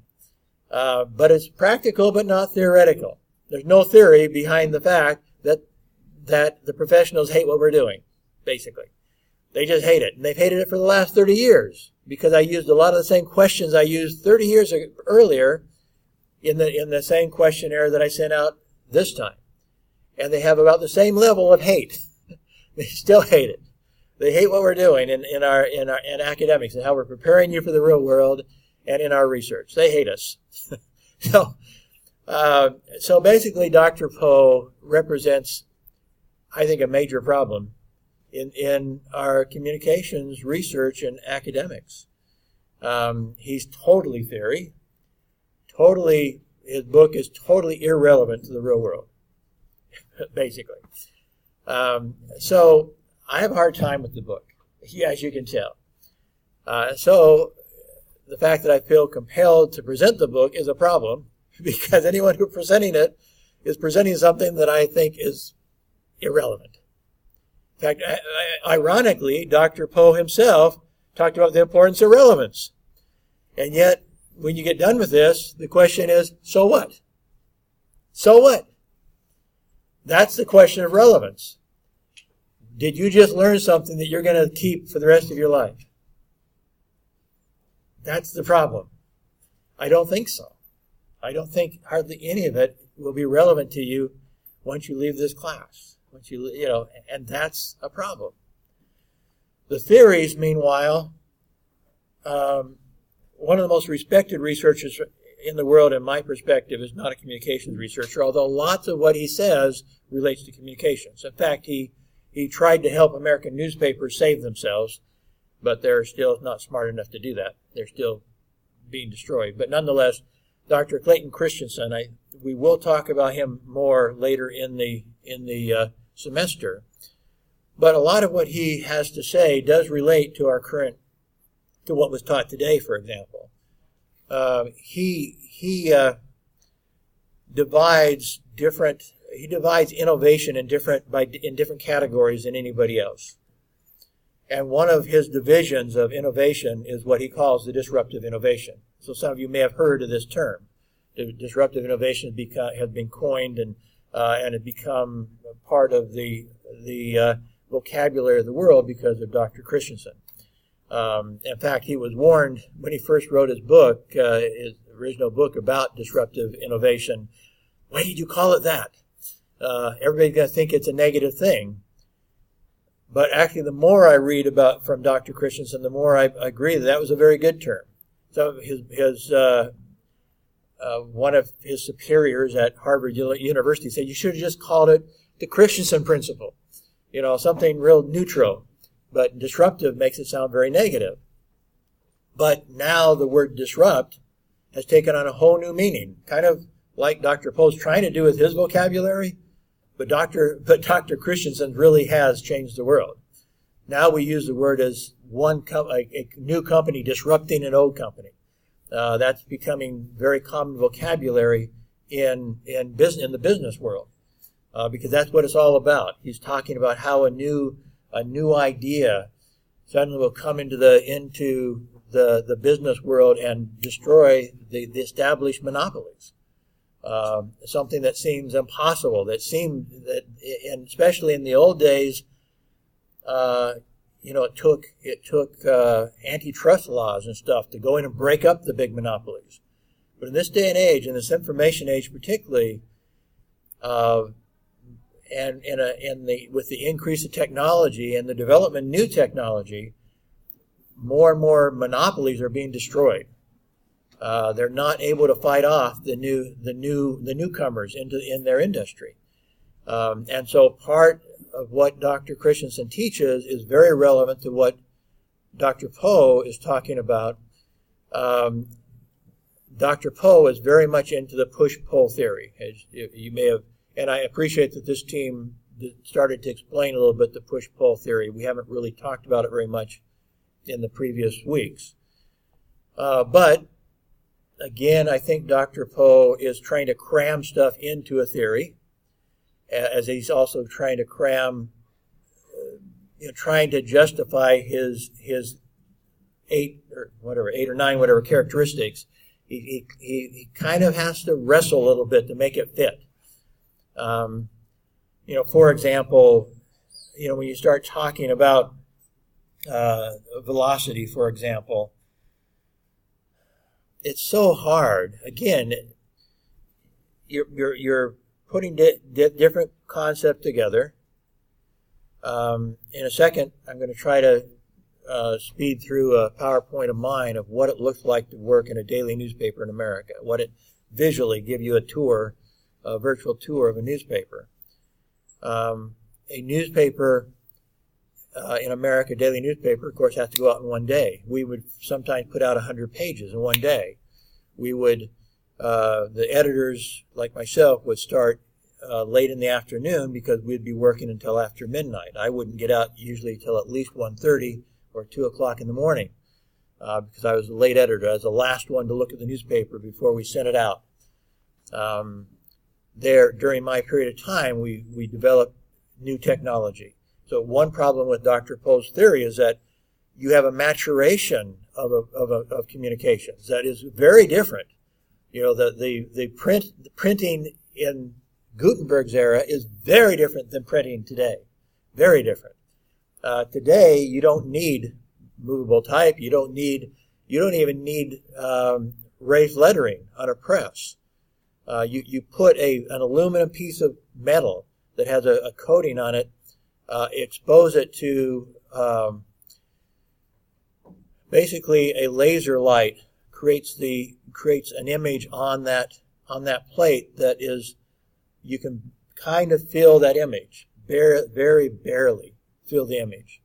But it's practical, but not theoretical. There's no theory behind the fact that the professionals hate what we're doing, basically. They just hate it. And they've hated it for the last 30 years because I used a lot of the same questions I used 30 years earlier in the same questionnaire that I sent out this time. And they have about the same level of hate. They still hate it. They hate what we're doing in academics and how we're preparing you for the real world and in our research. They hate us. So basically, Dr. Poe represents, I think, a major problem in our communications research and academics. He's totally theory. His book is totally irrelevant to the real world, basically. So I have a hard time with the book, as you can tell. So the fact that I feel compelled to present the book is a problem, because anyone who's presenting it is presenting something that I think is irrelevant. In fact, ironically, Dr. Poe himself talked about the importance of relevance. And yet, when you get done with this, the question is, so what? So what? That's the question of relevance. Did you just learn something that you're going to keep for the rest of your life? That's the problem. I don't think so. I don't think hardly any of it will be relevant to you once you leave this class. And that's a problem. The theories, meanwhile, one of the most respected researchers in the world, in my perspective, is not a communications researcher, although lots of what he says relates to communications. In fact, he tried to help American newspapers save themselves, but they're still not smart enough to do that. They're still being destroyed. But nonetheless, Dr. Clayton Christensen, we will talk about him more later in the semester. But a lot of what he has to say does relate to to what was taught today, for example. He divides innovation in different categories than anybody else. And one of his divisions of innovation is what he calls the disruptive innovation. So some of you may have heard of this term. Disruptive innovation has been coined and has become part of the vocabulary of the world because of Dr. Christensen. In fact, he was warned when he first wrote his book, his original book about disruptive innovation. Why did you call it that? Everybody's going to think it's a negative thing. But actually, the more I read from Dr. Christensen, the more I agree that was a very good term. So one of his superiors at Harvard University said you should have just called it the Christensen principle, something real neutral. But disruptive makes it sound very negative. But now the word disrupt has taken on a whole new meaning, kind of like Dr. Poe's trying to do with his vocabulary, but Dr. Christensen really has changed the world. Now we use the word as a new company disrupting an old company. That's becoming very common vocabulary in the business world, because that's what it's all about. He's talking about how a new idea suddenly will come into the business world and destroy the established monopolies. Something that seems impossible. And especially in the old days, it took antitrust laws and stuff to go in and break up the big monopolies. But in this day and age, in this information age particularly, with the increase of technology and the development of new technology, more and more monopolies are being destroyed. They're not able to fight off the newcomers in their industry. And so part of what Dr. Christensen teaches is very relevant to what Dr. Poe is talking about. Dr. Poe is very much into the push-pull theory, as you may have, and I appreciate that this team started to explain a little bit the push-pull theory. We haven't really talked about it very much in the previous weeks. But again, I think Dr. Poe is trying to cram stuff into a theory, as he's also trying to trying to justify his 8 or 9 characteristics. He kind of has to wrestle a little bit to make it fit. For example, when you start talking about velocity, for example. It's so hard. Again, you're putting different concepts together. In a second, I'm going to try to speed through a PowerPoint of mine of what it looks like to work in a daily newspaper in America, what it visually give you a virtual tour of a newspaper. A newspaper in America, a daily newspaper, of course, has to go out in one day. We would sometimes put out 100 pages in one day. We would, the editors, like myself, would start late in the afternoon because we'd be working until after midnight. I wouldn't get out usually till at least 1:30 or 2 o'clock in the morning because I was a late editor. I was the last one to look at the newspaper before we sent it out. During my period of time, we developed new technology. So one problem with Dr. Poe's theory is that you have a maturation of communications that is very different. You know, the printing in Gutenberg's era is very different than printing today. Very different. Today, you don't need movable type. You don't even need raised lettering on a press. You put an aluminum piece of metal that has a coating on it, expose it to basically a laser light creates an image on that plate that is, you can kind of feel that image, very barely feel the image.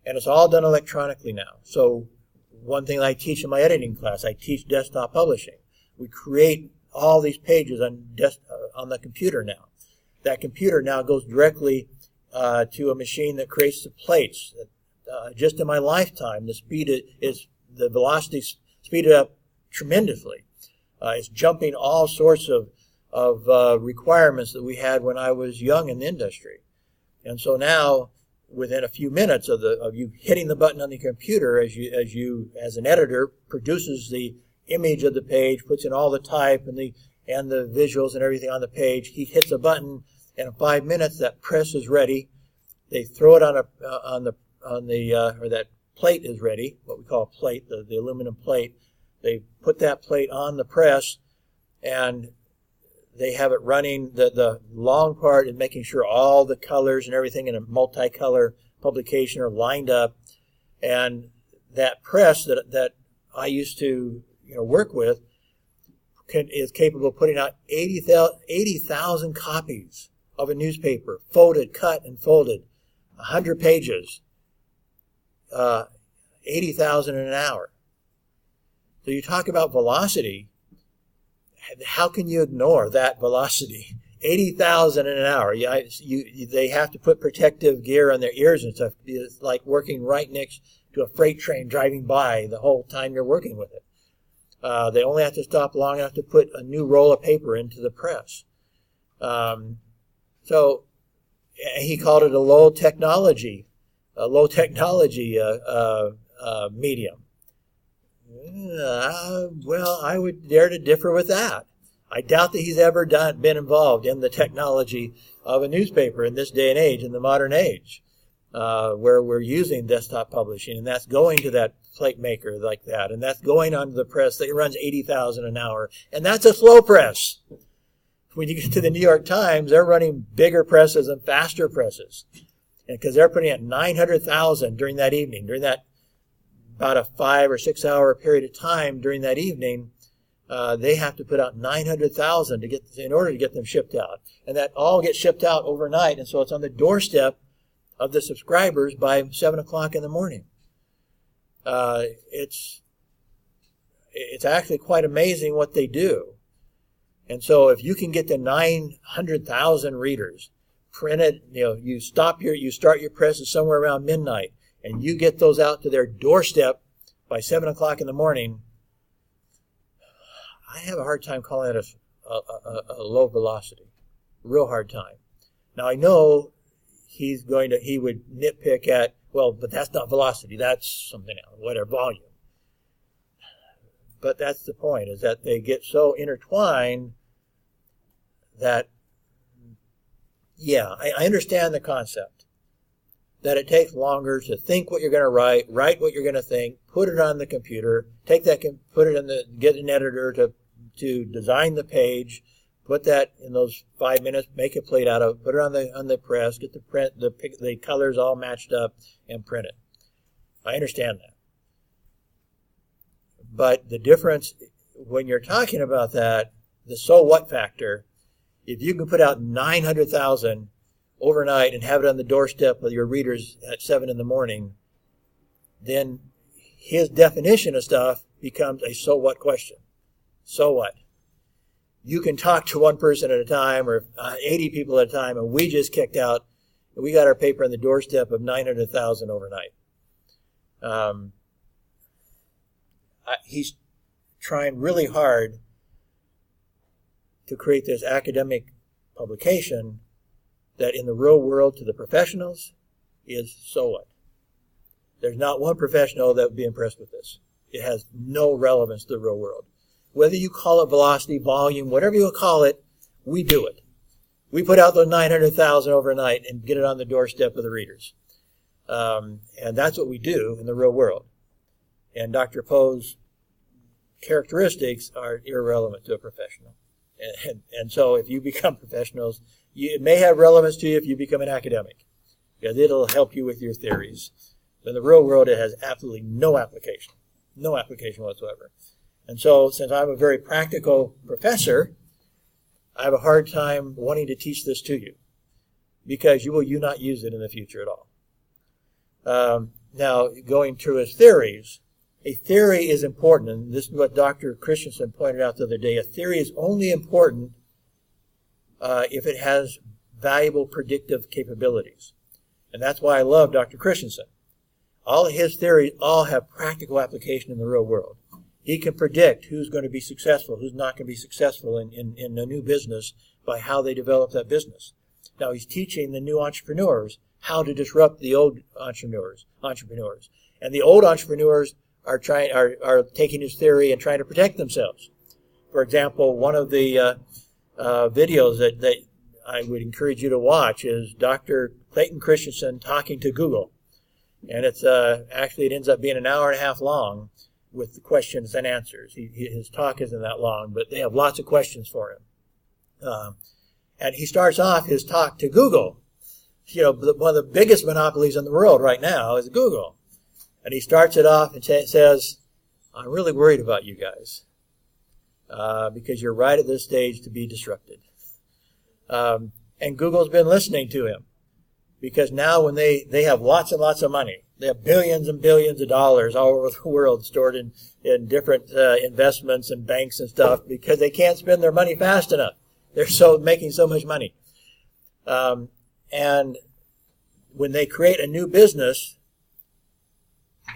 And it's all done electronically now. So one thing I teach in my editing class, I teach desktop publishing. We create all these pages on the computer now. That computer now goes directly to a machine that creates the plates. Just in my lifetime, the velocity speeded up tremendously. It's jumping all sorts of requirements that we had when I was young in the industry. And so now, within a few minutes of you hitting the button on the computer, as an editor, produces the image of the page, puts in all the type and the visuals and everything on the page. He hits a button, and in 5 minutes that press is ready. They throw it or that plate is ready, what we call a plate, the aluminum plate. They put that plate on the press, and they have it running. The long part is making sure all the colors and everything in a multicolor publication are lined up. And that press that I used to work with is capable of putting out 80,000 copies of a newspaper, folded, cut, and folded, 100 pages, 80,000 in an hour. So you talk about velocity. How can you ignore that velocity? 80,000 in an hour. They have to put protective gear on their ears and stuff. It's like working right next to a freight train driving by the whole time you're working with it. They only have to stop long enough to put a new roll of paper into the press. So he called it a low technology medium. Well, I would dare to differ with that. I doubt that he's ever been involved in the technology of a newspaper in this day and age, in the modern age, where we're using desktop publishing, and that's going to that plate maker like that, and that's going onto the press that runs 80,000 an hour, and that's a slow press. When you get to the New York Times, they're running bigger presses and faster presses, because they're putting out 900,000 during that evening, during that about a 5 or 6 hour period of time during that evening. They have to put out 900,000 in order to get them shipped out, and that all gets shipped out overnight, and so it's on the doorstep of the subscribers by 7 o'clock in the morning. It's actually quite amazing what they do. And so if you can get to 900,000 readers, print it, you start your presses somewhere around midnight, and you get those out to their doorstep by 7 o'clock in the morning, I have a hard time calling it a low velocity. Real hard time. Now I know he would nitpick at, well, but that's not velocity, that's something else, whatever, volume. But that's the point, is that they get so intertwined that, yeah, I understand the concept. that it takes longer to think what you're going to write what you're going to think, put it on the computer, put it in get an editor to design the page, put that in those 5 minutes, make a plate out of it, put it on the press, get the colors all matched up, and print it. I understand that. But the difference when you're talking about that, the so what factor, if you can put out 900,000 overnight and have it on the doorstep of your readers at 7 in the morning, then his definition of stuff becomes a so what question. So what? You can talk to one person at a time or 80 people at a time, and we just kicked out, and we got our paper on the doorstep of 900,000 overnight. He's trying really hard to create this academic publication that in the real world to the professionals is so what? There's not one professional that would be impressed with this. It has no relevance to the real world. Whether you call it velocity, volume, whatever you call it, we do it. We put out those 900,000 overnight and get it on the doorstep of the readers. And that's what we do in the real world. And Dr. Poe's characteristics are irrelevant to a professional. And so if you become professionals, it may have relevance to you if you become an academic, because it'll help you with your theories. But in the real world, it has absolutely no application whatsoever. And so since I'm a very practical professor, I have a hard time wanting to teach this to you, because you will not use it in the future at all. Now, going to his theories, a theory is important, and this is what Dr. Christensen pointed out the other day. A theory is only important if it has valuable predictive capabilities. And that's why I love Dr. Christensen. All of his theories all have practical application in the real world. He can predict who's going to be successful, who's not going to be successful in a new business by how they develop that business. Now he's teaching the new entrepreneurs how to disrupt the old entrepreneurs. And the old entrepreneurs are taking his theory and trying to protect themselves. For example, one of the videos that I would encourage you to watch is Dr. Clayton Christensen talking to Google. And it's actually it ends up being an hour and a half long with the questions and answers. His talk isn't that long, but they have lots of questions for him. And he starts off his talk to Google. You know, one of the biggest monopolies in the world right now is Google. And he starts it off and says, I'm really worried about you guys because you're right at this stage to be disrupted. And Google's been listening to him, because now when they have lots and lots of money, they have billions and billions of dollars all over the world stored in different investments and banks and stuff, because they can't spend their money fast enough. They're making so much money. And when they create a new business,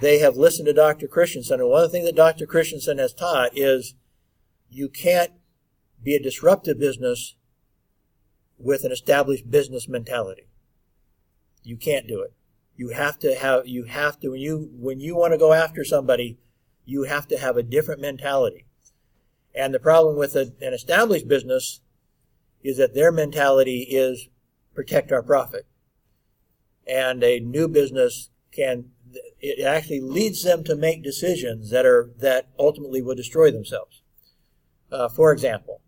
they have listened to Dr. Christensen. And one of the things that Dr. Christensen has taught is you can't be a disruptive business with an established business mentality. You can't do it. You have to, when you want to go after somebody, you have to have a different mentality. And the problem with an established business is that their mentality is protect our profit. And a new business it actually leads them to make decisions that ultimately will destroy themselves. For example,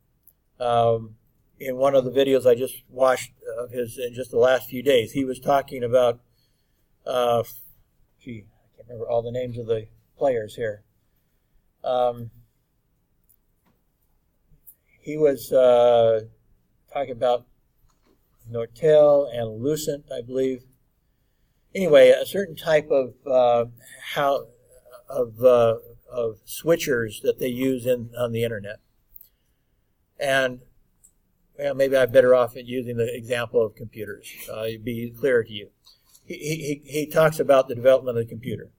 in one of the videos I just watched of his in just the last few days, he was talking about, I can't remember all the names of the players here. He was talking about Nortel and Lucent, I believe. Anyway, a certain type of switchers that they use on the internet. And maybe I'm better off at using the example of computers. It'd be clearer to you. He talks about the development of the computer.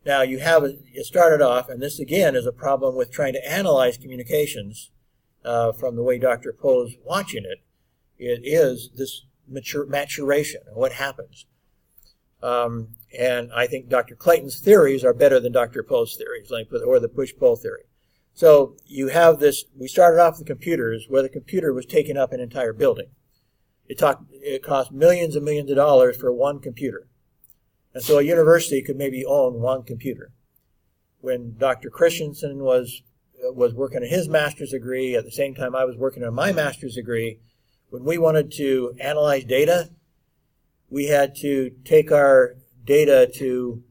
Now it started off, and this again is a problem with trying to analyze communications from the way Dr. Poe's watching it. It is this maturation and what happens. And I think Dr. Clayton's theories are better than Dr. Poe's theories, or the push-pull theory. So you have this, we started off with computers where the computer was taking up an entire building. It cost millions and millions of dollars for one computer. And so a university could maybe own one computer. When Dr. Christensen was working on his master's degree, at the same time I was working on my master's degree, when we wanted to analyze data, we had to take our data to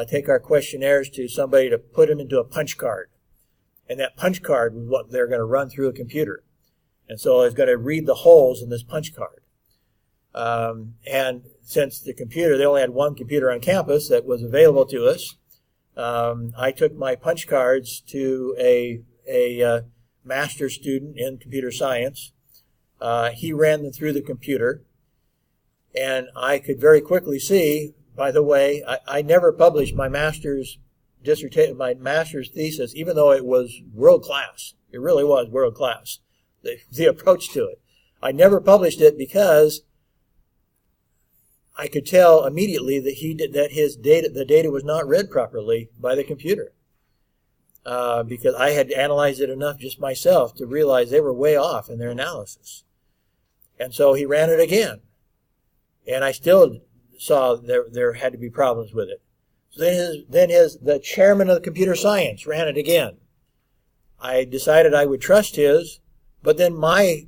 take our questionnaires to somebody to put them into a punch card. And that punch card was what they're going to run through a computer. And so I was going to read the holes in this punch card. And since the computer, they only had one computer on campus that was available to us, I took my punch cards to a master's student in computer science. He ran them through the computer, and I could very quickly see, by the way, I never published my master's dissertation, my master's thesis, even though it was world class. It really was world class, the approach to it. I never published it because I could tell immediately that the data was not read properly by the computer. Because I had analyzed it enough just myself to realize they were way off in their analysis. And so he ran it again. And I still saw there had to be problems with it. So then the chairman of the computer science ran it again. I decided I would trust his, but then my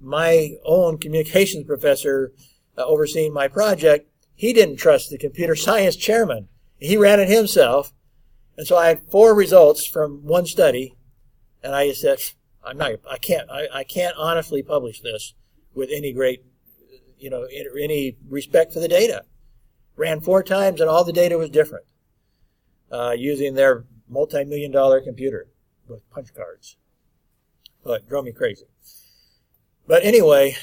own communications professor overseeing my project, he didn't trust the computer science chairman. He ran it himself. And so I had 4 results from one study, and I just said, I can't honestly publish this with any great, any respect for the data. Ran 4 times, and all the data was different, using their multi-million-dollar computer with punch cards. But it drove me crazy. But anyway,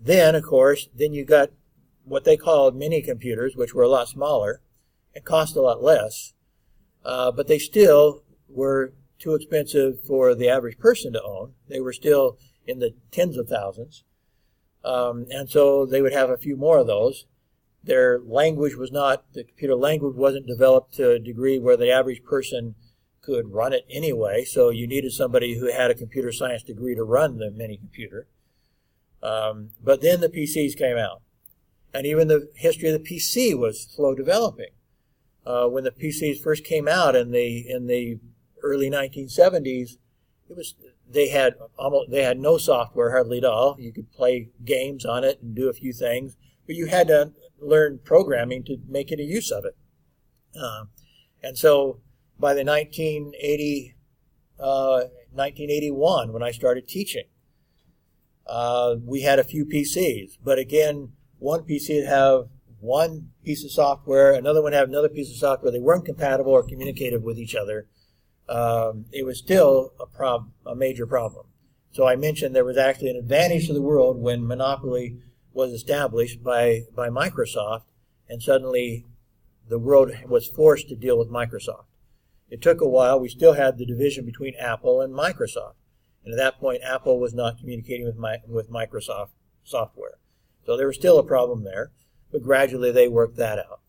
then, of course, you got what they called mini computers, which were a lot smaller and cost a lot less, but they still were too expensive for the average person to own. They were still in the tens of thousands, and so they would have a few more of those. Their language was not, the computer language wasn't developed to a degree where the average person could run it anyway, so you needed somebody who had a computer science degree to run the mini computer. But then the PCs came out, and even the history of the PC was slow developing. When the PCs first came out in the early 1970s, they had no software hardly at all. You could play games on it and do a few things, but you had to learn programming to make any use of it. And so by the 1981, when I started teaching, we had a few PCs, but again, one PC would have one piece of software, another one have another piece of software. They weren't compatible or communicative with each other. It was still a major problem. So I mentioned there was actually an advantage to the world when monopoly was established by Microsoft, and suddenly the world was forced to deal with Microsoft. It took a while. We still had the division between Apple and Microsoft. And at that point, Apple was not communicating with Microsoft software. So there was still a problem there, but gradually they worked that out.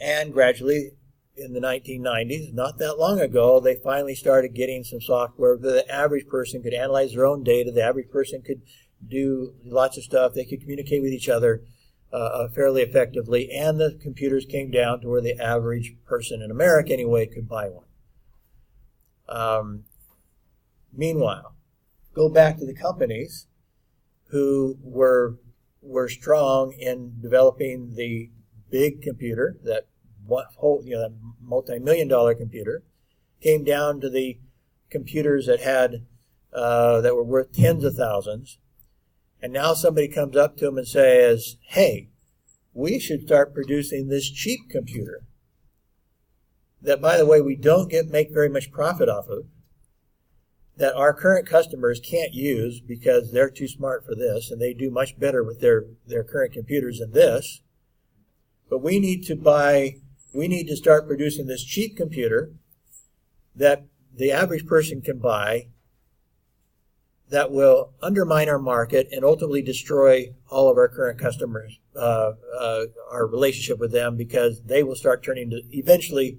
And gradually, in the 1990s, not that long ago, they finally started getting some software that the average person could analyze their own data. The average person could do lots of stuff. They could communicate with each other fairly effectively. And the computers came down to where the average person in America, anyway, could buy one. Meanwhile, go back to the companies who were strong in developing the big computer, that multi-million-dollar computer, came down to the computers that were worth tens of thousands, and now somebody comes up to them and says, "Hey, we should start producing this cheap computer that, by the way, we don't make very much profit off of, that our current customers can't use because they're too smart for this, and they do much better with their current computers than this. But we need to start producing this cheap computer that the average person can buy that will undermine our market and ultimately destroy all of our current customers, our relationship with them, because they will start turning to eventually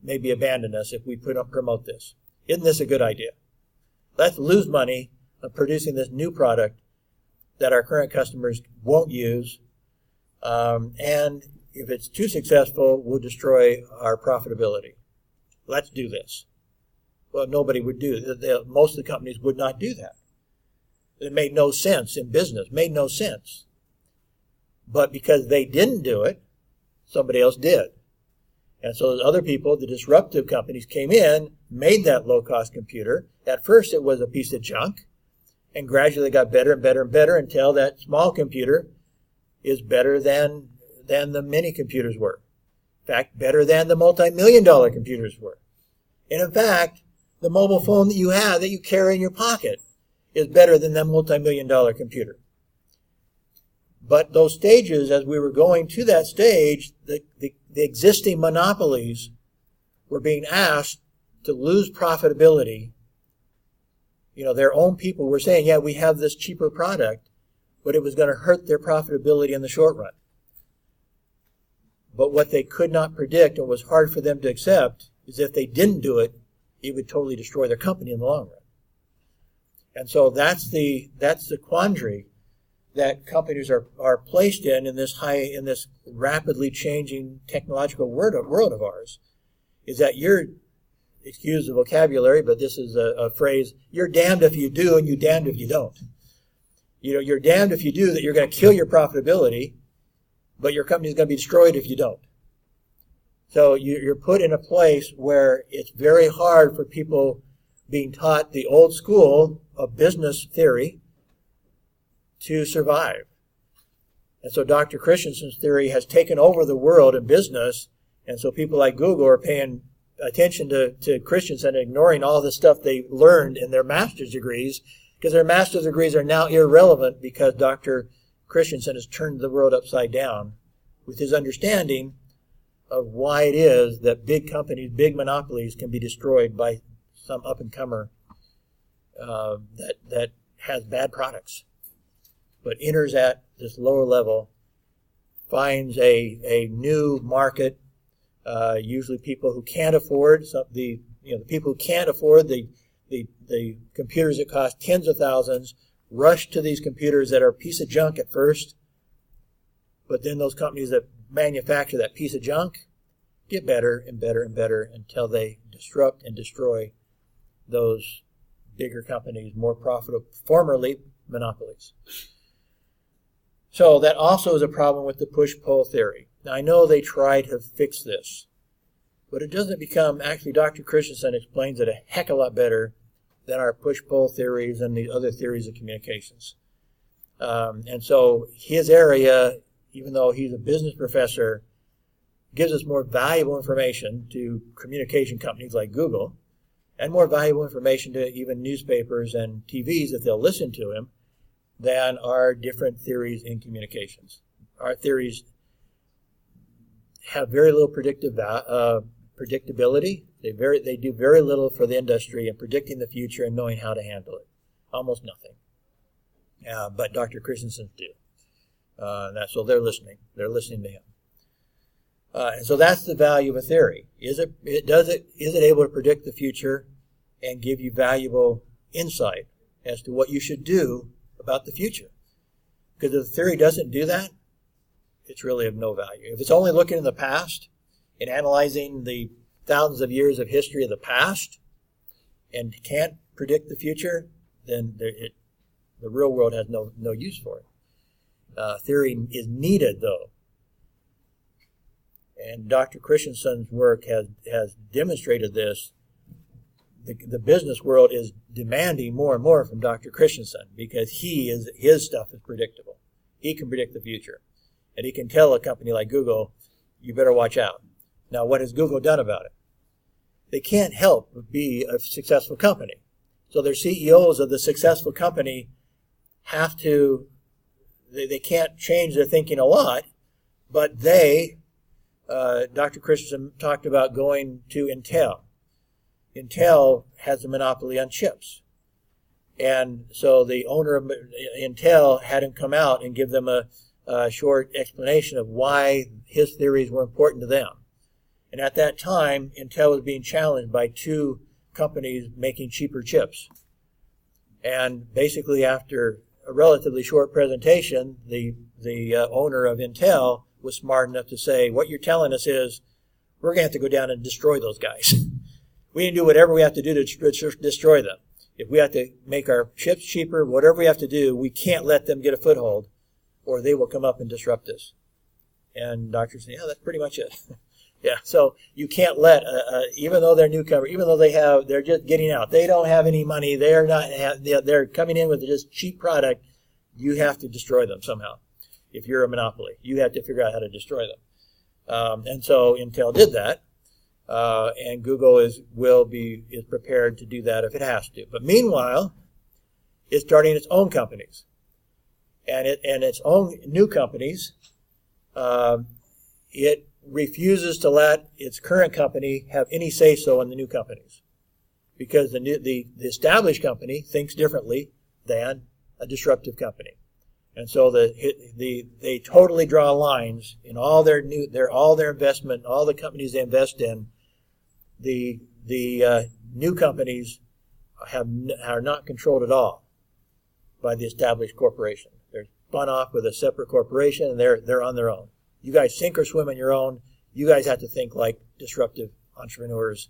maybe abandon us if we promote this. Isn't this a good idea? Let's lose money on producing this new product that our current customers won't use, And if it's too successful, we'll destroy our profitability. Let's do this. Well, nobody would do it. Most of the companies would not do that. It made no sense in business, made no sense. But because they didn't do it, somebody else did. And so those other people, the disruptive companies, came in, made that low-cost computer. At first, it was a piece of junk, and gradually got better and better and better until that small computer is better than the mini computers were. In fact, better than the multi-million-dollar computers were. And in fact, the mobile phone that you have, that you carry in your pocket, is better than that multi-million-dollar computer. But those stages, as we were going to that stage, the existing monopolies were being asked to lose profitability. You know, their own people were saying, yeah, we have this cheaper product, but it was going to hurt their profitability in the short run. But what they could not predict and was hard for them to accept is if they didn't do it, it would totally destroy their company in the long run. And so that's the quandary that companies are placed in this rapidly changing technological world of ours, is that you're, excuse the vocabulary, but this is a phrase, you're damned if you do and you're damned if you don't. You know, you're damned if you do, that you're going to kill your profitability, but your company's going to be destroyed if you don't. So you're put in a place where it's very hard for people being taught the old school of business theory to survive. And so Dr. Christensen's theory has taken over the world in business, and so people like Google are paying attention to Christensen and ignoring all the stuff they learned in their master's degrees, because their master's degrees are now irrelevant because Dr. Christensen has turned the world upside down with his understanding of why it is that big companies, big monopolies can be destroyed by some up-and-comer that has bad products, but enters at this lower level, finds a new market, usually people who can't afford the people who can't afford the computers that cost tens of thousands, rush to these computers that are a piece of junk at first, but then those companies that manufacture that piece of junk get better and better and better until they disrupt and destroy those bigger companies, more profitable, formerly monopolies. So that also is a problem with the push-pull theory. Now, I know they try to fix this, but it doesn't become, actually Dr. Christensen explains it a heck of a lot better than our push-pull theories and the other theories of communications. And so his area, even though he's a business professor, gives us more valuable information to communication companies like Google, and more valuable information to even newspapers and TVs if they'll listen to him, than our different theories in communications. Our theories have very little predictability. They do very little for the industry in predicting the future and knowing how to handle it. Almost nothing. But Dr. Christensen's do. So they're listening. They're listening to him. And so that's the value of a theory. Is it able to predict the future and give you valuable insight as to what you should do about the future? Because if the theory doesn't do that, it's really of no value. If it's only looking in the past and analyzing the thousands of years of history of the past and can't predict the future, then the real world has no use for it. Theory is needed, though. And Dr. Christensen's work has demonstrated this. The business world is demanding more and more from Dr. Christensen because his stuff is predictable. He can predict the future. And he can tell a company like Google, you better watch out. Now, what has Google done about it? They can't help but be a successful company. So their CEOs of the successful company they can't change their thinking a lot, but Dr. Christensen talked about going to Intel. Intel has a monopoly on chips. And so the owner of Intel had him come out and give them a short explanation of why his theories were important to them. And at that time, Intel was being challenged by two companies making cheaper chips. And basically after a relatively short presentation, the owner of Intel was smart enough to say, what you're telling us is we're going to have to go down and destroy those guys. We can do whatever we have to do to destroy them. If we have to make our chips cheaper, whatever we have to do, we can't let them get a foothold, or they will come up and disrupt us. And doctors say, yeah, that's pretty much it. Yeah, so you can't let, even though they're newcomer, even though they're just getting out, they don't have any money, they're coming in with just cheap product, you have to destroy them somehow. If you're a monopoly, you have to figure out how to destroy them. And so Intel did that, and Google is prepared to do that if it has to. But meanwhile, it's starting its own companies, and its own new companies. It refuses to let its current company have any say-so in the new companies, because the established company thinks differently than a disruptive company, and so they totally draw lines in all their investment, all the companies they invest in. The new companies are not controlled at all by the established corporation. They're spun off with a separate corporation, and they're on their own. You guys sink or swim on your own. You guys have to think like disruptive entrepreneurs.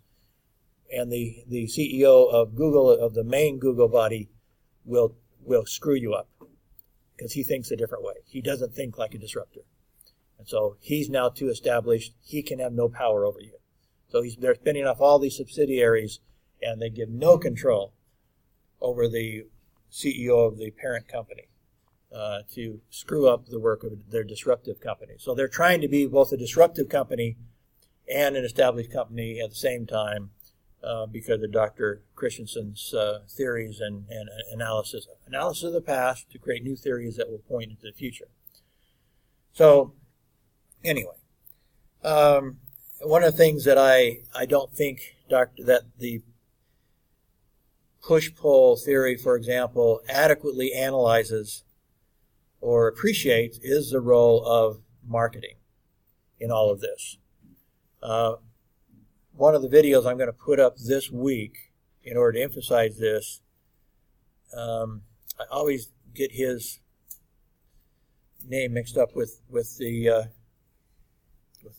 And the CEO of Google, of the main Google body, will screw you up because he thinks a different way. He doesn't think like a disruptor. And so he's now too established. He can have no power over you. So they're spinning off all these subsidiaries, and they give no control over the CEO of the parent company. To screw up the work of their disruptive company. So they're trying to be both a disruptive company and an established company at the same time because of Dr. Christensen's theories and analysis of the past to create new theories that will point into the future. So anyway, one of the things that I don't think that the push-pull theory, for example, adequately analyzes or appreciates is the role of marketing in all of this. One of the videos I'm going to put up this week in order to emphasize this, I always get his name mixed up with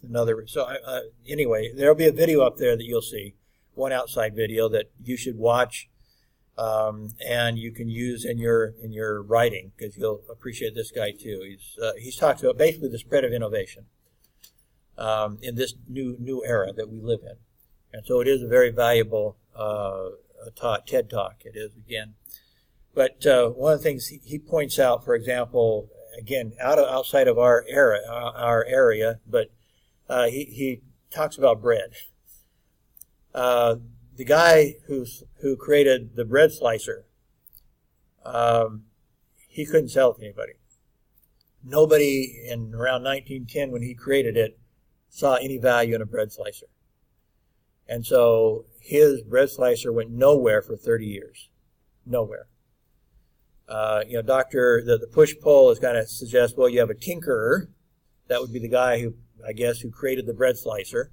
another. So anyway, there'll be a video up there that you'll see, one outside video that you should watch. And you can use in your writing, because you'll appreciate this guy too. He's talks about basically the spread of innovation in this new era that we live in, and so it is a very valuable TED Talk. It is again, but one of the things he points out, for example, again outside of our area, but he talks about bread. The guy who created the bread slicer, he couldn't sell it to anybody. Nobody in around 1910, when he created it, saw any value in a bread slicer. And so his bread slicer went nowhere for 30 years. Nowhere. The push-pull is going to suggest, well, you have a tinkerer. That would be the guy who created the bread slicer.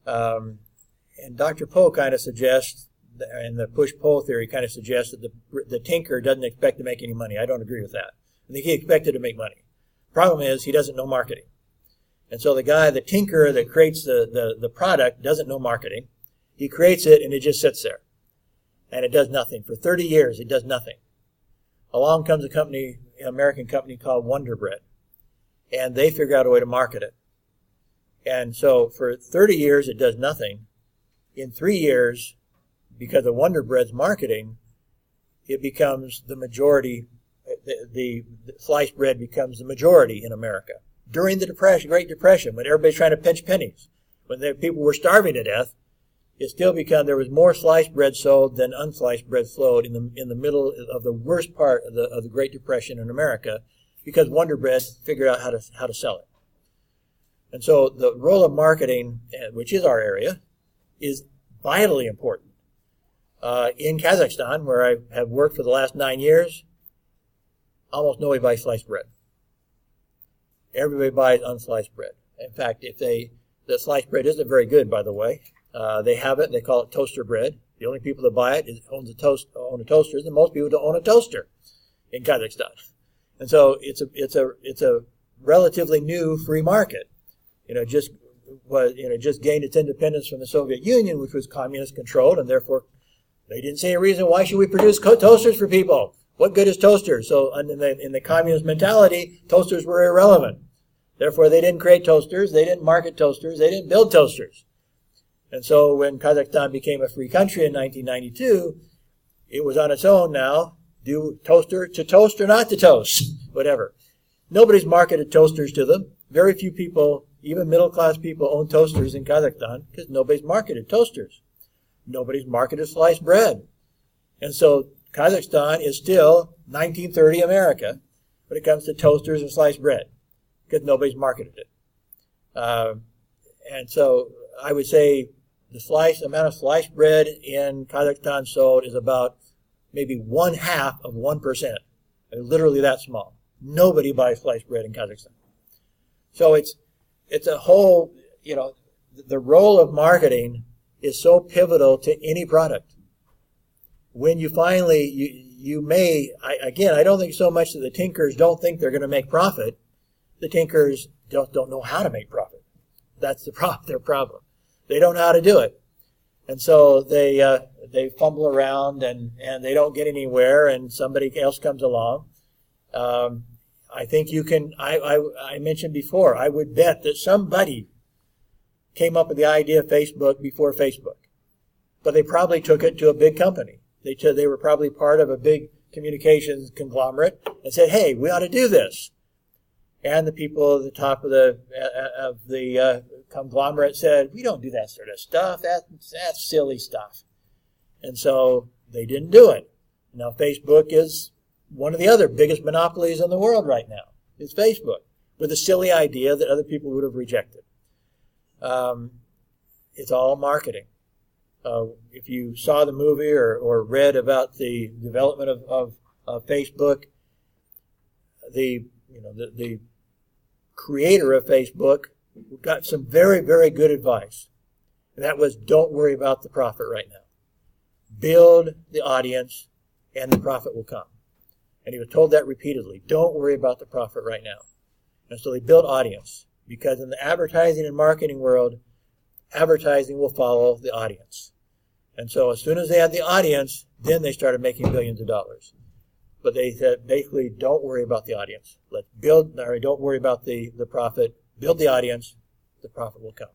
And Dr. Poe kind of suggests, and the push-pull theory kind of suggests that the tinker doesn't expect to make any money. I don't agree with that. I think he expected to make money. Problem is, he doesn't know marketing. And so the tinker that creates the product doesn't know marketing. He creates it, and it just sits there. And it does nothing. For 30 years, it does nothing. Along comes an American company called Wonder Bread. And they figure out a way to market it. And so for 30 years, it does nothing. In 3 years, because of Wonder Bread's marketing, it becomes the majority, the sliced bread becomes the majority in America. During the Great Depression, when everybody's trying to pinch pennies, when people were starving to death, it still there was more sliced bread sold than unsliced bread sold in the middle of the worst part of the Great Depression in America, because Wonder Bread figured out how to sell it. And so the role of marketing, which is our area, is vitally important. In Kazakhstan, where I have worked for the last 9 years, almost nobody buys sliced bread. Everybody buys unsliced bread. In fact, the sliced bread isn't very good, by the way. They have it, they call it toaster bread. The only people that buy it own a toaster, and most people don't own a toaster in Kazakhstan. And so it's a relatively new free market. Just gained its independence from the Soviet Union, which was communist controlled, and therefore they didn't see any reason why should we produce toasters for people. What good is toasters? So in the communist mentality, toasters were irrelevant. Therefore, they didn't create toasters, they didn't market toasters, they didn't build toasters. And so when Kazakhstan became a free country in 1992, it was on its own now. Do toaster to toast or not to toast, whatever. Nobody's marketed toasters to them. Very few people, even middle-class people, own toasters in Kazakhstan because nobody's marketed toasters. Nobody's marketed sliced bread. And so Kazakhstan is still 1930 America when it comes to toasters and sliced bread because nobody's marketed it. And so I would say the amount of sliced bread in Kazakhstan sold is about maybe 1/2 of 1%. Literally that small. Nobody buys sliced bread in Kazakhstan. So it's a whole, the role of marketing is so pivotal to any product. When you finally, I don't think so much that the tinkers don't think they're going to make profit. The tinkers don't know how to make profit. That's their problem. They don't know how to do it. And so they fumble around and they don't get anywhere and somebody else comes along. I think you can, I mentioned before, I would bet that somebody came up with the idea of Facebook before Facebook. But they probably took it to a big company. They were probably part of a big communications conglomerate and said, hey, we ought to do this. And the people at the top of the conglomerate said, we don't do that sort of stuff. That's silly stuff. And so they didn't do it. Now Facebook is one of the other biggest monopolies in the world right now. It's Facebook with a silly idea that other people would have rejected. It's all marketing. If you saw the movie or read about the development of Facebook, the creator of Facebook got some very, very good advice. And that was, don't worry about the profit right now. Build the audience and the profit will come. And he was told that repeatedly. Don't worry about the profit right now. And so they built audience because in the advertising and marketing world, advertising will follow the audience. And so as soon as they had the audience, then they started making billions of dollars. But they said, basically, don't worry about the audience. Don't worry about the profit. Build the audience. The profit will come.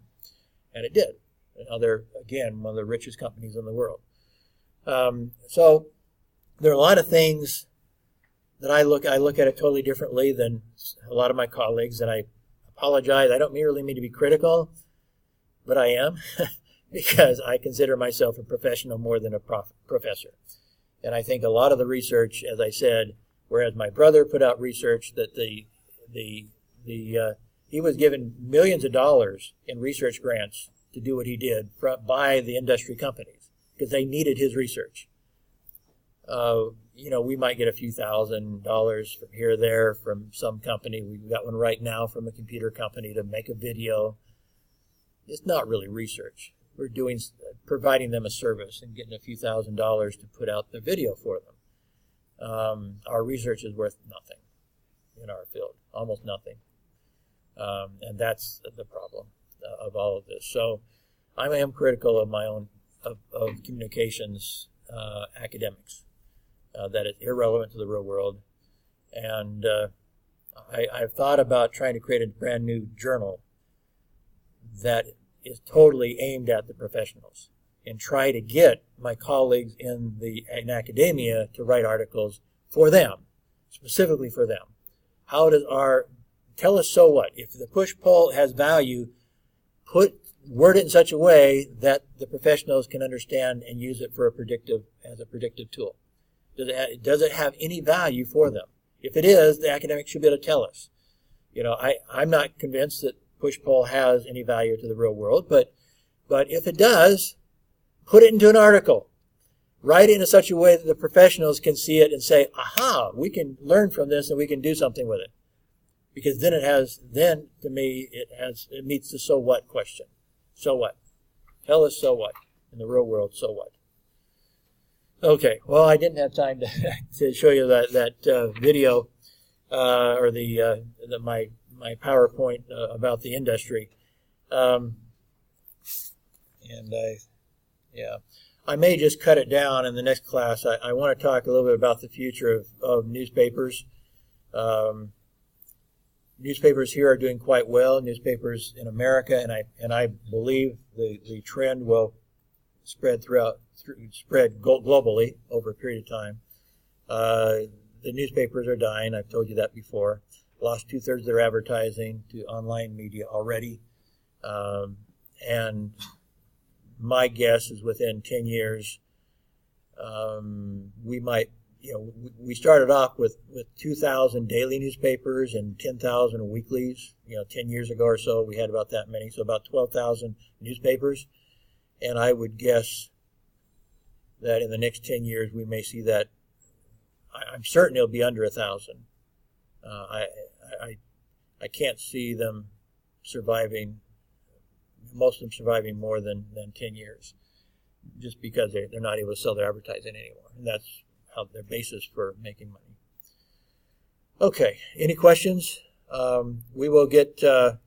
And it did. And now they're, again, one of the richest companies in the world. So there are a lot of things that I look at it totally differently than a lot of my colleagues. And I apologize. I don't really mean to be critical, but I am because I consider myself a professional more than a professor. And I think a lot of the research, as I said, whereas my brother put out research that he was given millions of dollars in research grants to do what he did by the industry companies because they needed his research. We might get a few $1,000s from here or there from some company. We've got one right now from a computer company to make a video. It's not really research. We're providing them a service and getting a few $1,000s to put out the video for them. Our research is worth nothing in our field, almost nothing. And that's the problem of all of this. So I am critical of my own, of communications academics, that it's irrelevant to the real world. And I've thought about trying to create a brand new journal that is totally aimed at the professionals and try to get my colleagues in academia to write articles for them, specifically for them. Tell us so what. If the push-pull has value, word it in such a way that the professionals can understand and use it as a predictive tool. Does it have any value for them? If it is, the academics should be able to tell us. I'm not convinced that push-pull has any value to the real world, but if it does, put it into an article. Write it in such a way that the professionals can see it and say, aha, we can learn from this and we can do something with it. Because then to me, it meets the so what question. So what? Tell us so what. In the real world, so what? Okay, well, I didn't have time to show you that video. or my PowerPoint about the industry. I may just cut it down in the next class. I want to talk a little bit about the future of newspapers. Newspapers here are doing quite well. Newspapers in America, and I believe the trend will spread globally over a period of time. The newspapers are dying. I've told you that before. Lost 2/3 of their advertising to online media already, and my guess is within 10 years, we might, we started off with 2,000 daily newspapers and 10,000 weeklies. 10 years ago or so, we had about that many, so about 12,000 newspapers. And I would guess that in the next 10 years, we may see that. I'm certain it'll be under 1,000. I can't see them surviving. Most of them surviving more than 10 years, just because they're not able to sell their advertising anymore. And that's how their basis for making money. Okay, any questions? We will get a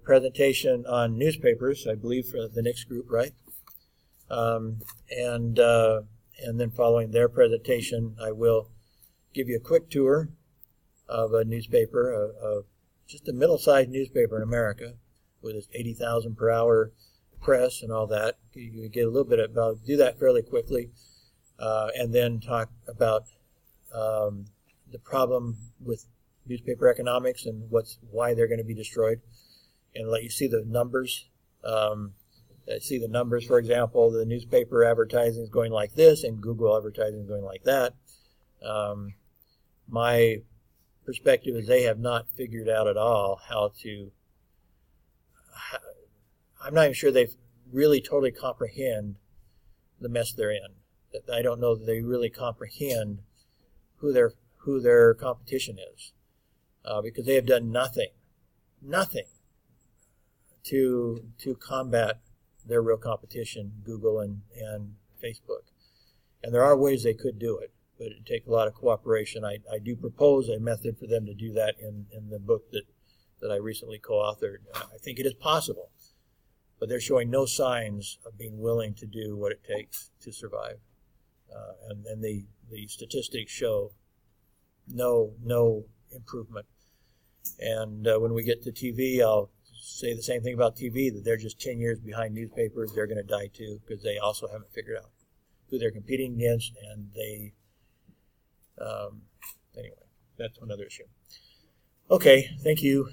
presentation on newspapers, I believe, for the next group, right? And then following their presentation, I will give you a quick tour of a newspaper, of just a middle-sized newspaper in America, with its 80,000 per hour press and all that. You get a little bit about, do that fairly quickly, and then talk about the problem with newspaper economics and why they're going to be destroyed, and let you see the numbers. See the numbers, for example, the newspaper advertising is going like this, and Google advertising is going like that. My perspective is they have not figured out at all how to. I'm not even sure they really totally comprehend the mess they're in. I don't know that they really comprehend who their competition is, because they have done nothing to combat their real competition, Google and Facebook. And there are ways they could do it, but it would take a lot of cooperation. I do propose a method for them to do that in the book that I recently co-authored. I think it is possible, but they're showing no signs of being willing to do what it takes to survive. And the statistics show no improvement. And when we get to TV, I'll say the same thing about TV, that they're just 10 years behind newspapers. They're going to die too, because they also haven't figured out who they're competing against, and they anyway, that's another issue. Okay, thank you.